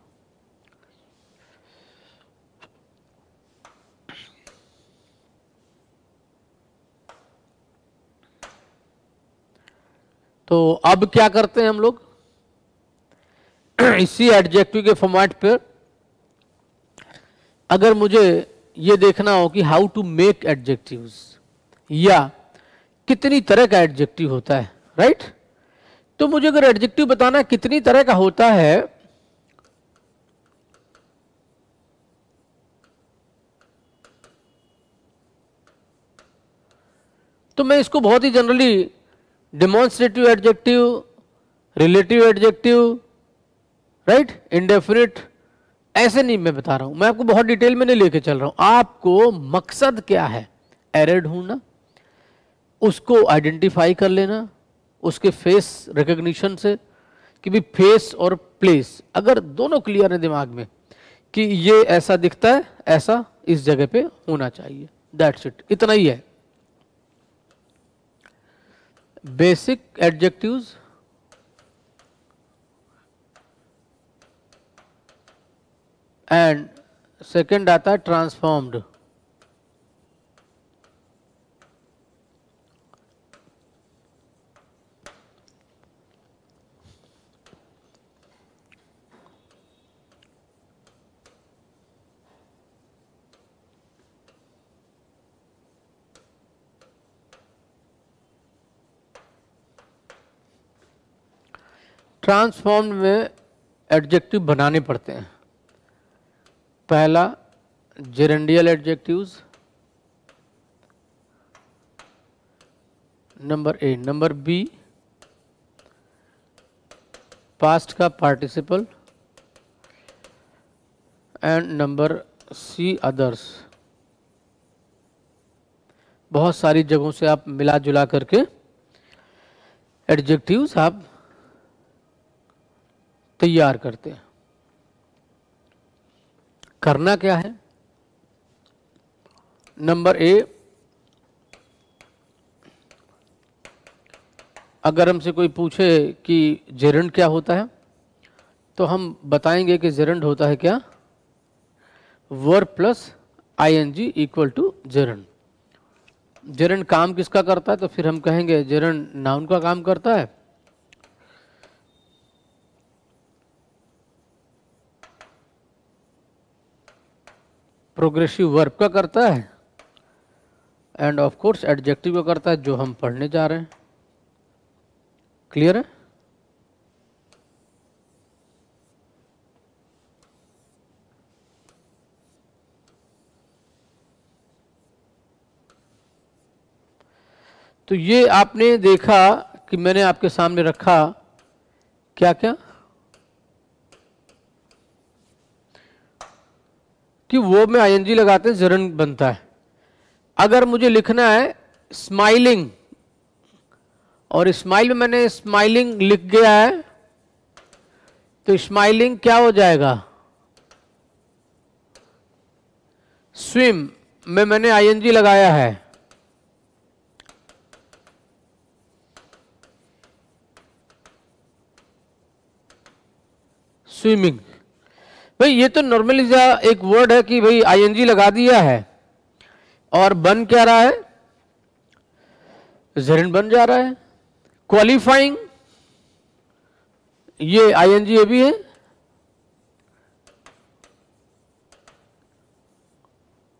तो अब क्या करते हैं हम लोग? इसी एडजेक्टिव के फॉर्मेट पर अगर मुझे ये देखना हो कि हाउ टू मेक एडजेक्टिव्स, या कितनी तरह का एडजेक्टिव होता है, राइट? तो मुझे अगर एडजेक्टिव बताना कितनी तरह का होता है, तो मैं इसको बहुत ही generally demonstrative adjective, relative adjective, right, indefinite, ऐसे नहीं मैं बता रहा हूं। मैं आपको बहुत डिटेल में नहीं लेके चल रहा हूं। आपको मकसद क्या है? एरर ढूंढना, उसको आइडेंटिफाई कर लेना उसके फेस रिकॉग्निशन से कि भी फेस और प्लेस अगर दोनों क्लियर है दिमाग में कि ये ऐसा दिखता है, ऐसा इस जगह पे होना चाहिए, दैट्स इट, इतना ही है। बेसिक एडजेक्टिव्स, एंड सेकंड आता है ट्रांसफॉर्म्ड। ट्रांसफॉर्म्ड में एडजेक्टिव बनाने पड़ते हैं। पहला gerundial adjectives, number A. Number B past का participle, and number C others. बहुत सारी जगहों से आप मिला जुला करके एडजेक्टिव्स आप तैयार करते हैं। करना क्या है? नंबर ए, अगर हमसे कोई पूछे कि जेरंड क्या होता है, तो हम बताएंगे कि जेरंड होता है क्या, verb plus ING equal to gerund. Gerund काम किसका करता है? तो फिर हम कहेंगे जेरंड नाउन का काम करता है, प्रोग्रेसिव वर्ब का करता है, एंड ऑफ कोर्स एडजेक्टिव का करता है, जो हम पढ़ने जा रहे हैं। क्लियर है? तो ये आपने देखा कि मैंने आपके सामने रखा क्या क्या, कि वो में आईएनजी लगाते हैं जेरंड बनता है। अगर मुझे लिखना है स्माइलिंग, और स्माइल में मैंने स्माइलिंग लिख गया है, तो स्माइलिंग क्या हो जाएगा? स्विम में मैंने आईएनजी लगाया है, स्विमिंग। भाई ये तो नॉर्मली एक वर्ड है कि भाई आईएनजी लगा दिया है और बन क्या रहा है? जेरंड बन जा रहा है। क्वालिफाइंग, ये आईएनजी ये भी है।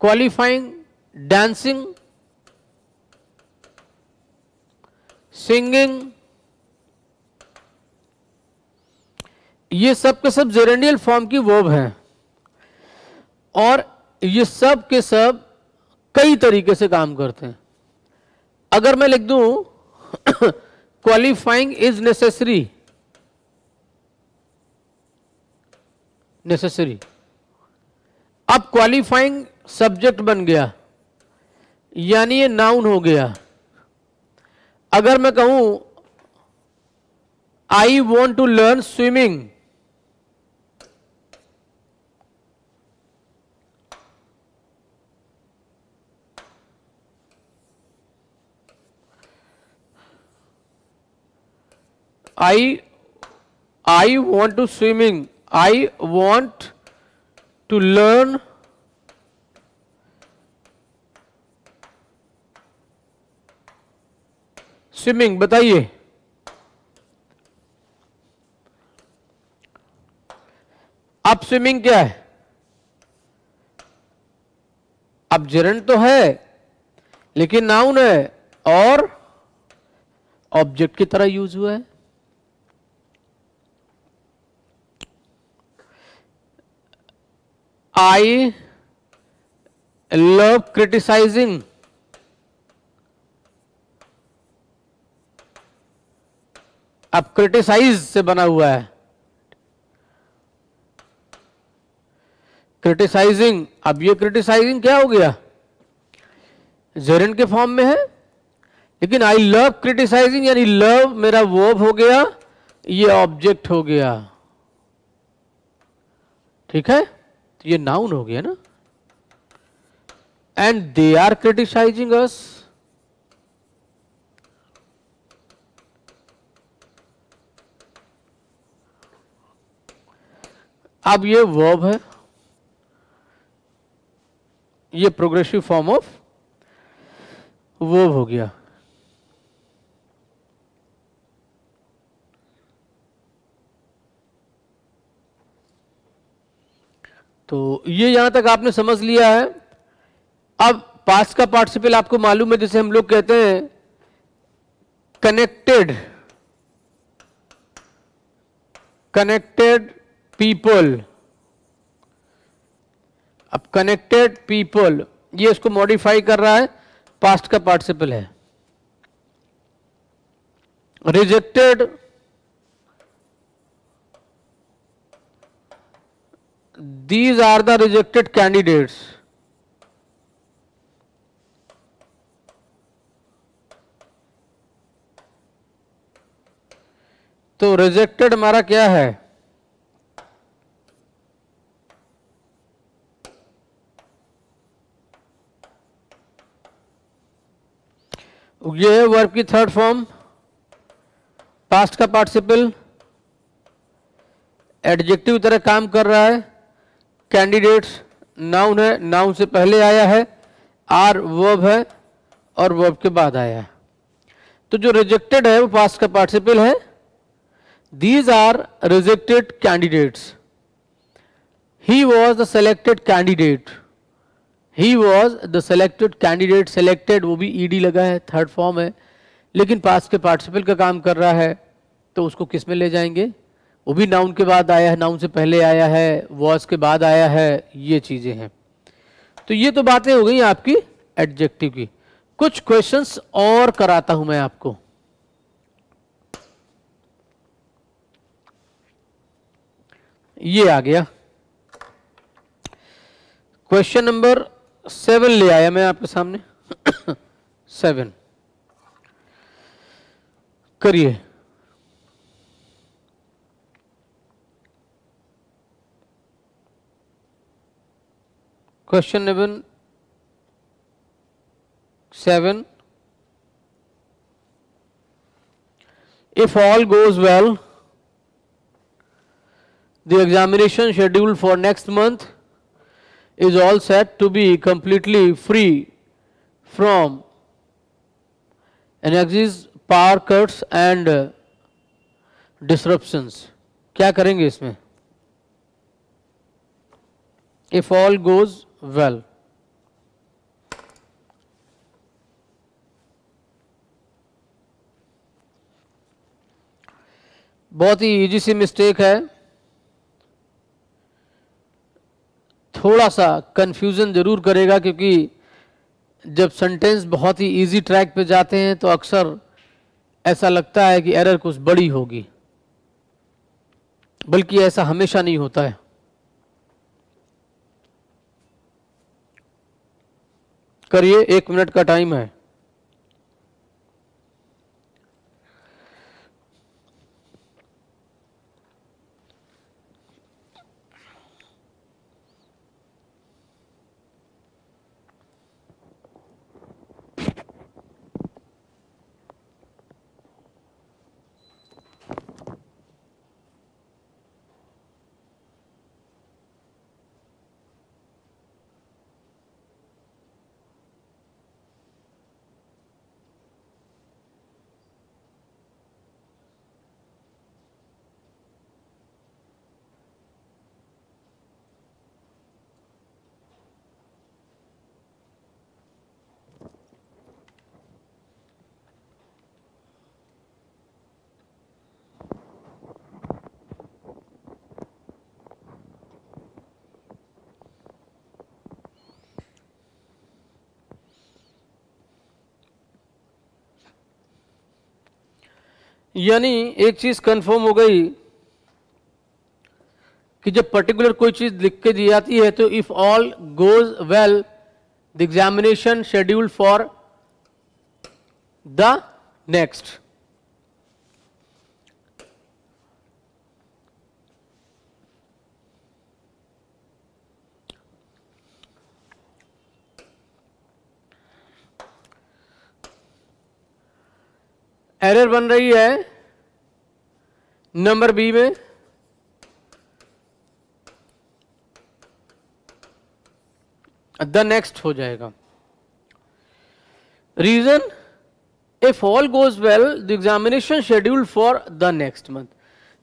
क्वालिफाइंग, डांसिंग, सिंगिंग, ये सब के सब जेरेंडियल फॉर्म की वर्ब हैं, और ये सब के सब कई तरीके से काम करते हैं। अगर मैं लिख दूं क्वालिफाइंग इज नेसेसरी, नेसेसरी, अब क्वालिफाइंग सब्जेक्ट बन गया, यानी ये नाउन हो गया। अगर मैं कहूं I want to learn swimming, I want to swimming, I want to learn swimming. बताइए, अब स्विमिंग क्या है? अब जेरंड तो है लेकिन नाउन है और ऑब्जेक्ट की तरह यूज हुआ है। I love criticizing, अब क्रिटिसाइज से बना हुआ है, क्रिटिसाइजिंग। अब ये क्रिटिसाइजिंग क्या हो गया? जेरंड के फॉर्म में है, लेकिन आई लव क्रिटिसाइजिंग यानी लव मेरा वर्ब हो गया, ये ऑब्जेक्ट हो गया। ठीक है, तो ये नाउन हो गया ना। एंड दे आर क्रिटिसाइजिंग अस, अब ये वर्ब है, ये प्रोग्रेसिव फॉर्म ऑफ वर्ब हो गया। तो ये यहां तक आपने समझ लिया है। अब पास्ट का पार्टिसिपल आपको मालूम है, जैसे हम लोग कहते हैं कनेक्टेड, कनेक्टेड पीपल। अब कनेक्टेड पीपल ये इसको मॉडिफाई कर रहा है, पास्ट का पार्टिसिपल है। Rejected, these are the rejected candidates, तो रिजेक्टेड हमारा क्या है? ये है वर्ब की थर्ड फॉर्म, पास्ट का पार्टिसिपल, एडजेक्टिव की तरह काम कर रहा है, कैंडिडेट्स नाउन है, नाउन से पहले आया है, आर वर्ब है और वर्ब के बाद आया है। तो जो रिजेक्टेड है वो पास्ट का पार्टिसिपल है। These are rejected candidates. He was the selected candidate, he was the selected candidate, selected वो भी ईडी लगा है, थर्ड फॉर्म है, लेकिन पास्ट के पार्टिसिपल का काम कर रहा है, तो उसको किस में ले जाएंगे? वो भी नाउन के बाद आया है, नाउन से पहले आया है, वॉज के बाद आया है, ये चीजें हैं। तो ये तो बातें हो गई आपकी एडजेक्टिव की। कुछ क्वेश्चंस और कराता हूं मैं आपको। ये आ गया क्वेश्चन नंबर 7 ले आया मैं आपके सामने। 7 करिए। Question number 7, if all goes well, the examination schedule for next month is all set to be completely free from energies, power cuts and disruptions. क्या करेंगे इसमें? If all goes well. बहुत ही इजी सी मिस्टेक है, थोड़ा सा कंफ्यूजन जरूर करेगा, क्योंकि जब सेंटेंस बहुत ही इजी ट्रैक पे जाते हैं तो अक्सर ऐसा लगता है कि एरर कुछ बड़ी होगी, बल्कि ऐसा हमेशा नहीं होता है। करिए, 1 मिनट का टाइम है। यानी एक चीज कंफर्म हो गई कि जब पर्टिकुलर कोई चीज लिख के दी जाती है तो if all goes well the examination schedule for the next. Error बन रही है नंबर बी में, द नेक्स्ट हो जाएगा। Reason, if all goes well the examination schedule for the next month.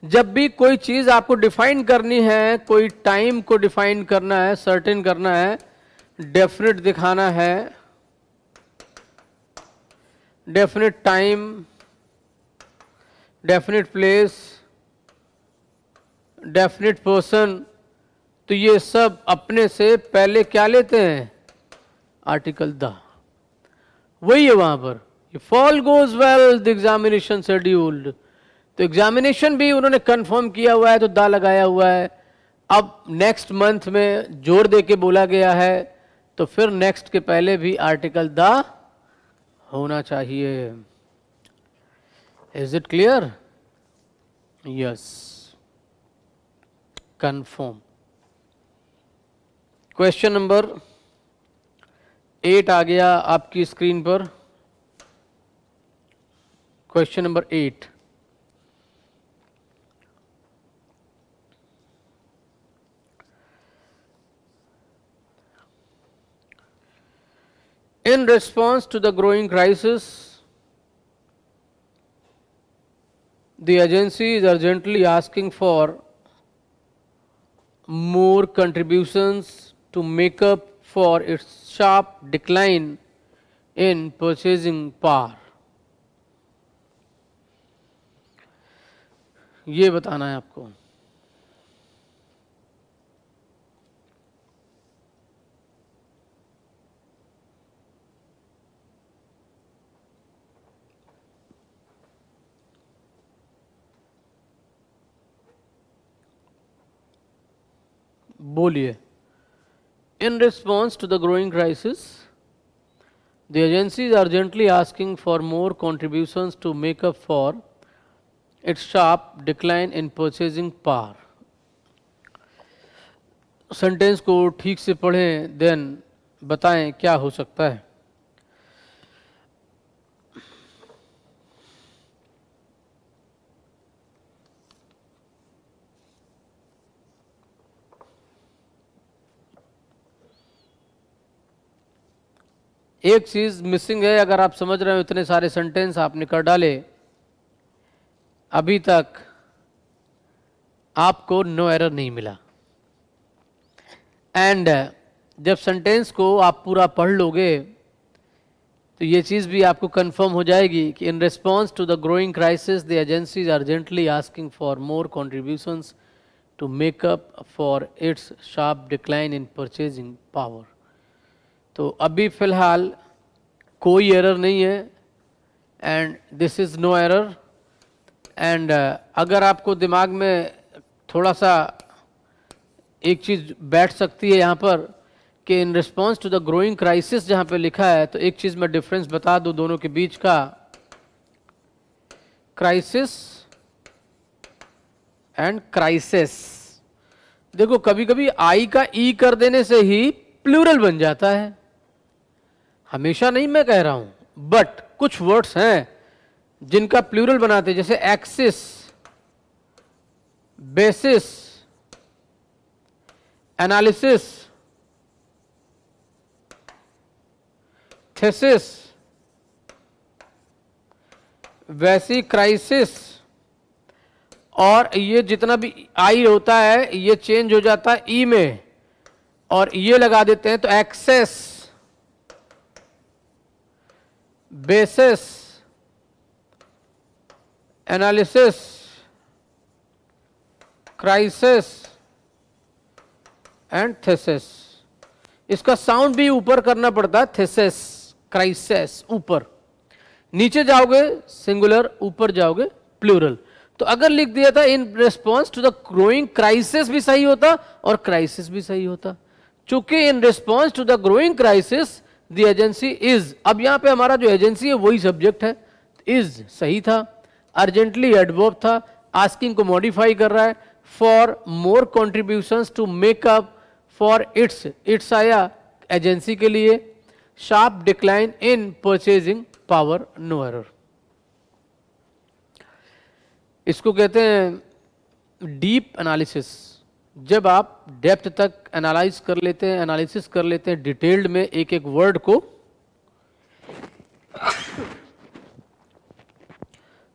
जब भी कोई चीज आपको डिफाइन करनी है, कोई टाइम को डिफाइन करना है, सर्टेन करना है, डेफिनेट दिखाना है, definite time, definite place, definite person, तो ये सब अपने से पहले क्या लेते हैं? Article the. वही है वहां पर, if all goes well the examination scheduled, तो एग्जामिनेशन भी उन्होंने कंफर्म किया हुआ है तो द लगाया हुआ है। अब नेक्स्ट मंथ में जोर दे के बोला गया है तो फिर नेक्स्ट के पहले भी आर्टिकल द होना चाहिए। Is it clear? Yes, confirm. Question number 8 आ गया आपकी स्क्रीन पर। Question number 8, in response to the growing crisis, the agency is urgently asking for more contributions to make up for its sharp decline in purchasing power. ये बताना है आपको। बोलिए। In response to the growing crisis, the agency is urgently asking for more contributions to make up for its sharp decline in purchasing power. Sentence को ठीक से पढ़ें, देन बताएं क्या हो सकता है। एक चीज मिसिंग है, अगर आप समझ रहे हो इतने सारे सेंटेंस आपने कर डाले, अभी तक आपको नो एरर नहीं मिला। एंड जब सेंटेंस को आप पूरा पढ़ लोगे तो ये चीज़ भी आपको कंफर्म हो जाएगी कि in response to the growing crisis the agency is urgently asking for more contributions to make up for its sharp decline in purchasing power. तो अभी फ़िलहाल कोई एरर नहीं है, and this is no error. And अगर आपको दिमाग में थोड़ा सा एक चीज़ बैठ सकती है यहाँ पर कि in response to the growing crisis जहाँ पे लिखा है, तो एक चीज़ मैं डिफरेंस बता दूँ दोनों के बीच का। क्राइसिस एंड क्राइसिस, देखो कभी कभी आई का ई कर देने से ही प्लूरल बन जाता है, हमेशा नहीं मैं कह रहा हूं, बट कुछ वर्ड्स हैं जिनका प्लूरल बनाते, जैसे एक्सिस, बेसिस, एनालिसिस, थेसिस, वैसी क्राइसिस, और ये जितना भी आई होता है ये चेंज हो जाता है ई में, और ये लगा देते हैं तो access, basis, analysis, crisis and thesis. इसका साउंड भी ऊपर करना पड़ता है, थेसिस, क्राइसिस, ऊपर। नीचे जाओगे सिंगुलर, ऊपर जाओगे प्लूरल। तो अगर लिख दिया था in response to the growing crisis भी सही होता और क्राइसिस भी सही होता। चूंकि in response to the growing crisis the agency is, अब यहां पे हमारा जो एजेंसी है वही सब्जेक्ट है, इज सही था, अर्जेंटली एडवर्ब था, आस्किंग को मॉडिफाई कर रहा है, for more contributions to make up for its आया एजेंसी के लिए, sharp decline in purchasing power, no error. इसको कहते हैं डीप एनालिसिस। जब आप डेप्थ तक एनालाइज कर लेते हैं, एनालिसिस कर लेते हैं डिटेल्ड में एक एक वर्ड को,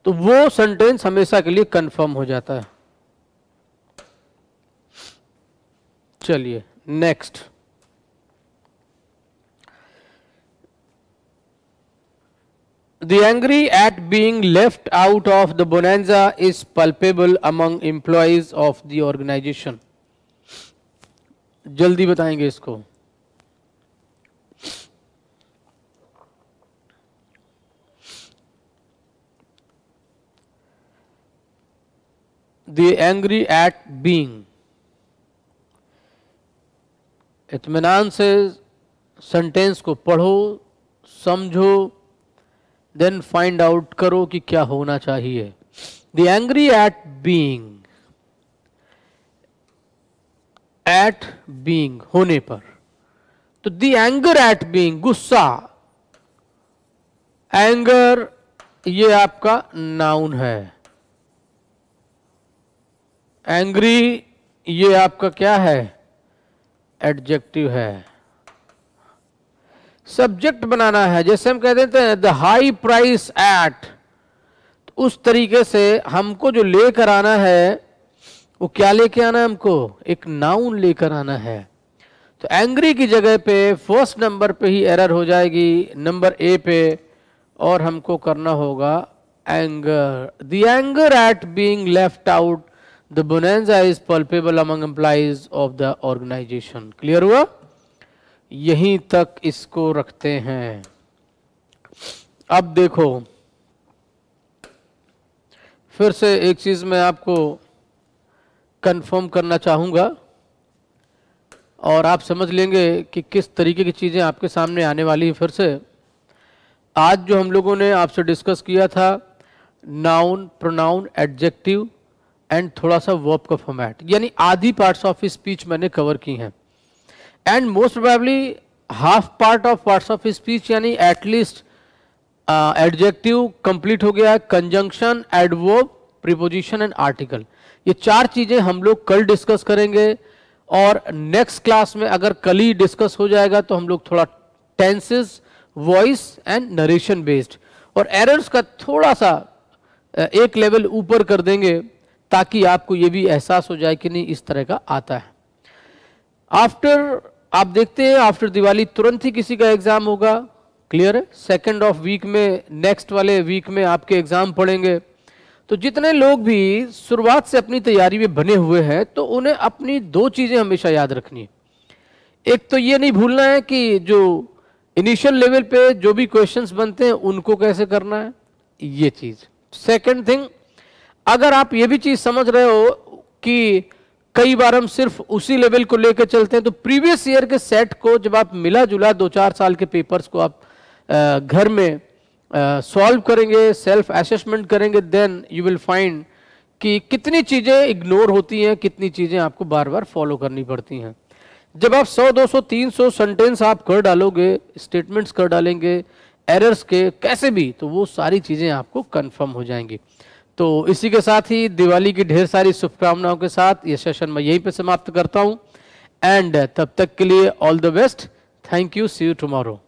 तो वो सेंटेंस हमेशा के लिए कंफर्म हो जाता है। चलिए next, The angry at being left out of the bonanza is palpable among employees of the organization. जल्दी बताएंगे इसको। The angry at being, इत्मीनान से सेंटेंस को पढ़ो, समझो, देन फाइंड आउट करो कि क्या होना चाहिए। द एंग्री एट बीइंग होने पर, तो द एंगर एट बीइंग, गुस्सा, एंगर ये आपका नाउन है, एंग्री ये आपका क्या है, एडजेक्टिव है। सब्जेक्ट बनाना है, जैसे हम कह देते हैं द हाई प्राइस एट, तो उस तरीके से हमको जो लेकर आना है वो क्या लेके आना है, हमको एक नाउन लेकर आना है। तो एंग्री की जगह पे फर्स्ट नंबर पे ही एरर हो जाएगी, नंबर ए पे, और हमको करना होगा anger. The anger at being left out the bonanza is palpable among employees of the organisation. Clear हुआ? यहीं तक इसको रखते हैं। अब देखो, फिर से एक चीज मैं आपको कंफर्म करना चाहूंगा और आप समझ लेंगे कि किस तरीके की चीजें आपके सामने आने वाली हैं। फिर से आज जो हम लोगों ने आपसे डिस्कस किया था, नाउन, प्रोनाउन, एडजेक्टिव एंड थोड़ा सा वर्ब का फॉर्मेट, यानी आधी पार्ट्स ऑफ स्पीच मैंने कवर की हैं। And most probably half part of parts of speech, यानी एटलीस्ट एडजेक्टिव कंप्लीट हो गया, conjunction, adverb, preposition and article, ये चार चीजें हम लोग कल डिस्कस करेंगे। और नेक्स्ट क्लास में अगर कल ही डिस्कस हो जाएगा तो हम लोग थोड़ा tenses, voice and narration based और एरर्स का थोड़ा सा एक लेवल ऊपर कर देंगे, ताकि आपको ये भी एहसास हो जाए कि नहीं इस तरह का आता है। आफ्टर, आप देखते हैं आफ्टर दिवाली तुरंत ही किसी का एग्जाम होगा, क्लियर है? सेकेंड ऑफ वीक में, नेक्स्ट वाले वीक में आपके एग्जाम पढ़ेंगे। तो जितने लोग भी शुरुआत से अपनी तैयारी में बने हुए हैं, तो उन्हें अपनी दो चीजें हमेशा याद रखनी है। एक तो ये नहीं भूलना है कि जो इनिशियल लेवल पे जो भी क्वेश्चंस बनते हैं उनको कैसे करना है, ये चीज। सेकंड थिंग, अगर आप ये भी चीज समझ रहे हो कि कई बार हम सिर्फ उसी लेवल को लेकर चलते हैं, तो प्रीवियस ईयर के सेट को जब आप मिला जुला 2-4 साल के पेपर्स को आप घर में सॉल्व करेंगे, सेल्फ असेसमेंट करेंगे, देन यू विल फाइंड कि कितनी चीजें इग्नोर होती हैं, कितनी चीजें आपको बार बार फॉलो करनी पड़ती हैं। जब आप 100, 200, 300 सेंटेंस आप कर डालोगे, स्टेटमेंट्स कर डालेंगे एरर्स के कैसे भी, तो वो सारी चीजें आपको कंफर्म हो जाएंगी। तो इसी के साथ ही दिवाली की ढेर सारी शुभकामनाओं के साथ ये सेशन मैं यहीं पे समाप्त करता हूं। एंड तब तक के लिए all the best, thank you, see you tomorrow.